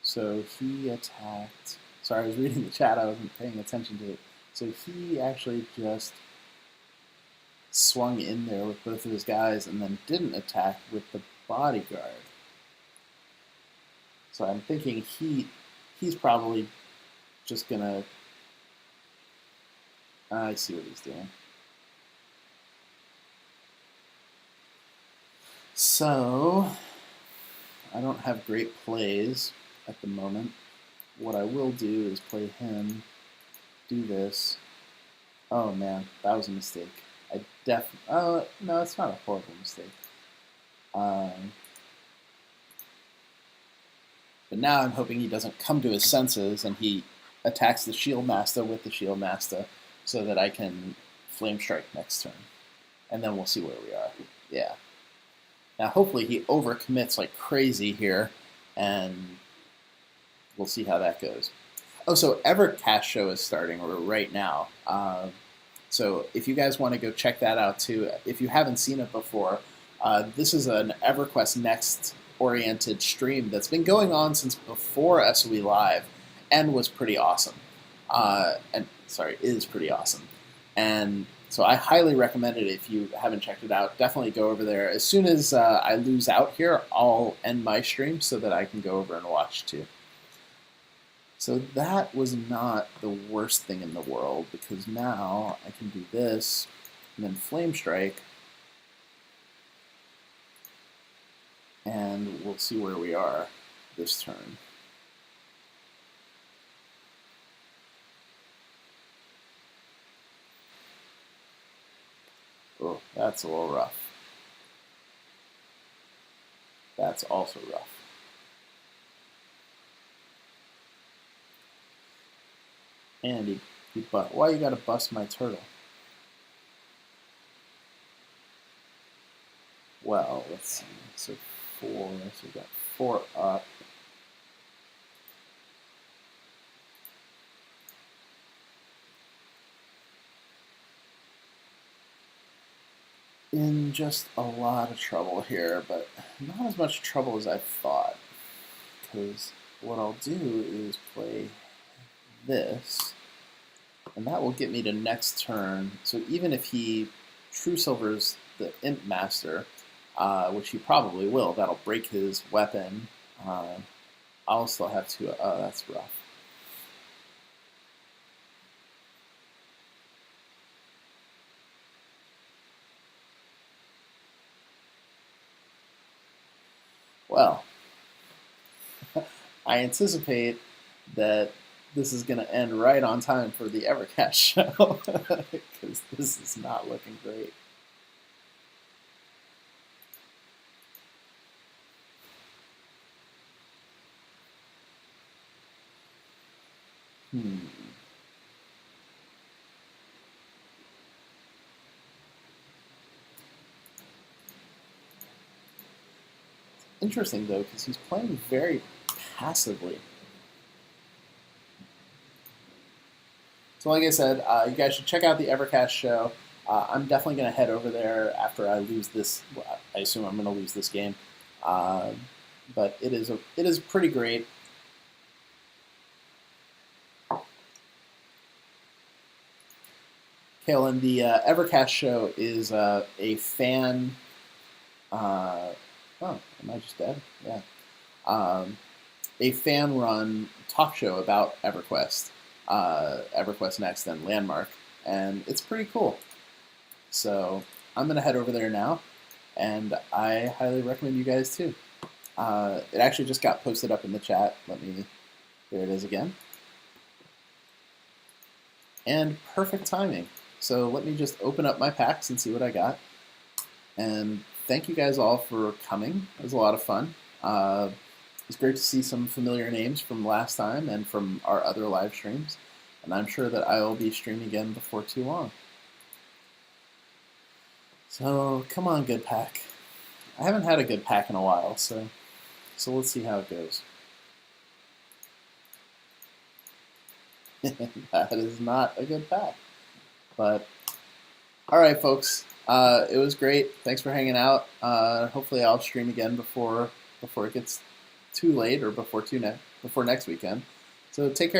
So he attacked... Sorry, I was reading the chat. I wasn't paying attention to it. So he actually just swung in there with both of his guys and then didn't attack with the bodyguard. So I'm thinking he's probably just gonna. I see what he's doing. So I don't have great plays at the moment. What I will do is play him, do this. Oh man, that was a mistake. No, it's not a horrible mistake. But now I'm hoping he doesn't come to his senses and he attacks the Shield Master with the Shield Master so that I can Flame Strike next turn. And then we'll see where we are. Yeah. Now hopefully he overcommits like crazy here and we'll see how that goes. Oh, so Evercast Show is starting right now. So if you guys want to go check that out too, if you haven't seen it before, this is an EverQuest Next oriented stream that's been going on since before SOE Live and was pretty awesome. Is pretty awesome. And so I highly recommend it if you haven't checked it out. Definitely go over there. As soon as I lose out here, I'll end my stream so that I can go over and watch too. So that was not the worst thing in the world because now I can do this and then Flame Strike. And we'll see where we are this turn. Oh, that's a little rough. That's also rough. And why you gotta bust my turtle? Well, let's see. So 4, so we got 4 up. In just a lot of trouble here, but not as much trouble as I thought. Because what I'll do is play this, and that will get me to next turn. So even if he True Silvers the Imp Master, which he probably will, that'll break his weapon. I'll still have to. Oh, that's rough. Well, I anticipate that this is going to end right on time for the Evercast show because this is not looking great. Interesting though, because he's playing very passively. So like I said, you guys should check out the Evercast show. I'm definitely going to head over there after I lose this. I assume I'm going to lose this game, but it is pretty great. Kalen, the Evercast show is a fan. Oh, am I just dead? Yeah. A fan-run talk show about EverQuest. EverQuest Next and Landmark, and it's pretty cool. So I'm going to head over there now, and I highly recommend you guys too. It actually just got posted up in the chat. There it is again. And perfect timing. So let me just open up my packs and see what I got. And thank you guys all for coming. It was a lot of fun. It's great to see some familiar names from last time and from our other live streams. And I'm sure that I will be streaming again before too long. So come on, good pack. I haven't had a good pack in a while, so let's see how it goes. That is not a good pack. But, alright folks, it was great. Thanks for hanging out. Hopefully I'll stream again before it gets too late or before next weekend. So take care.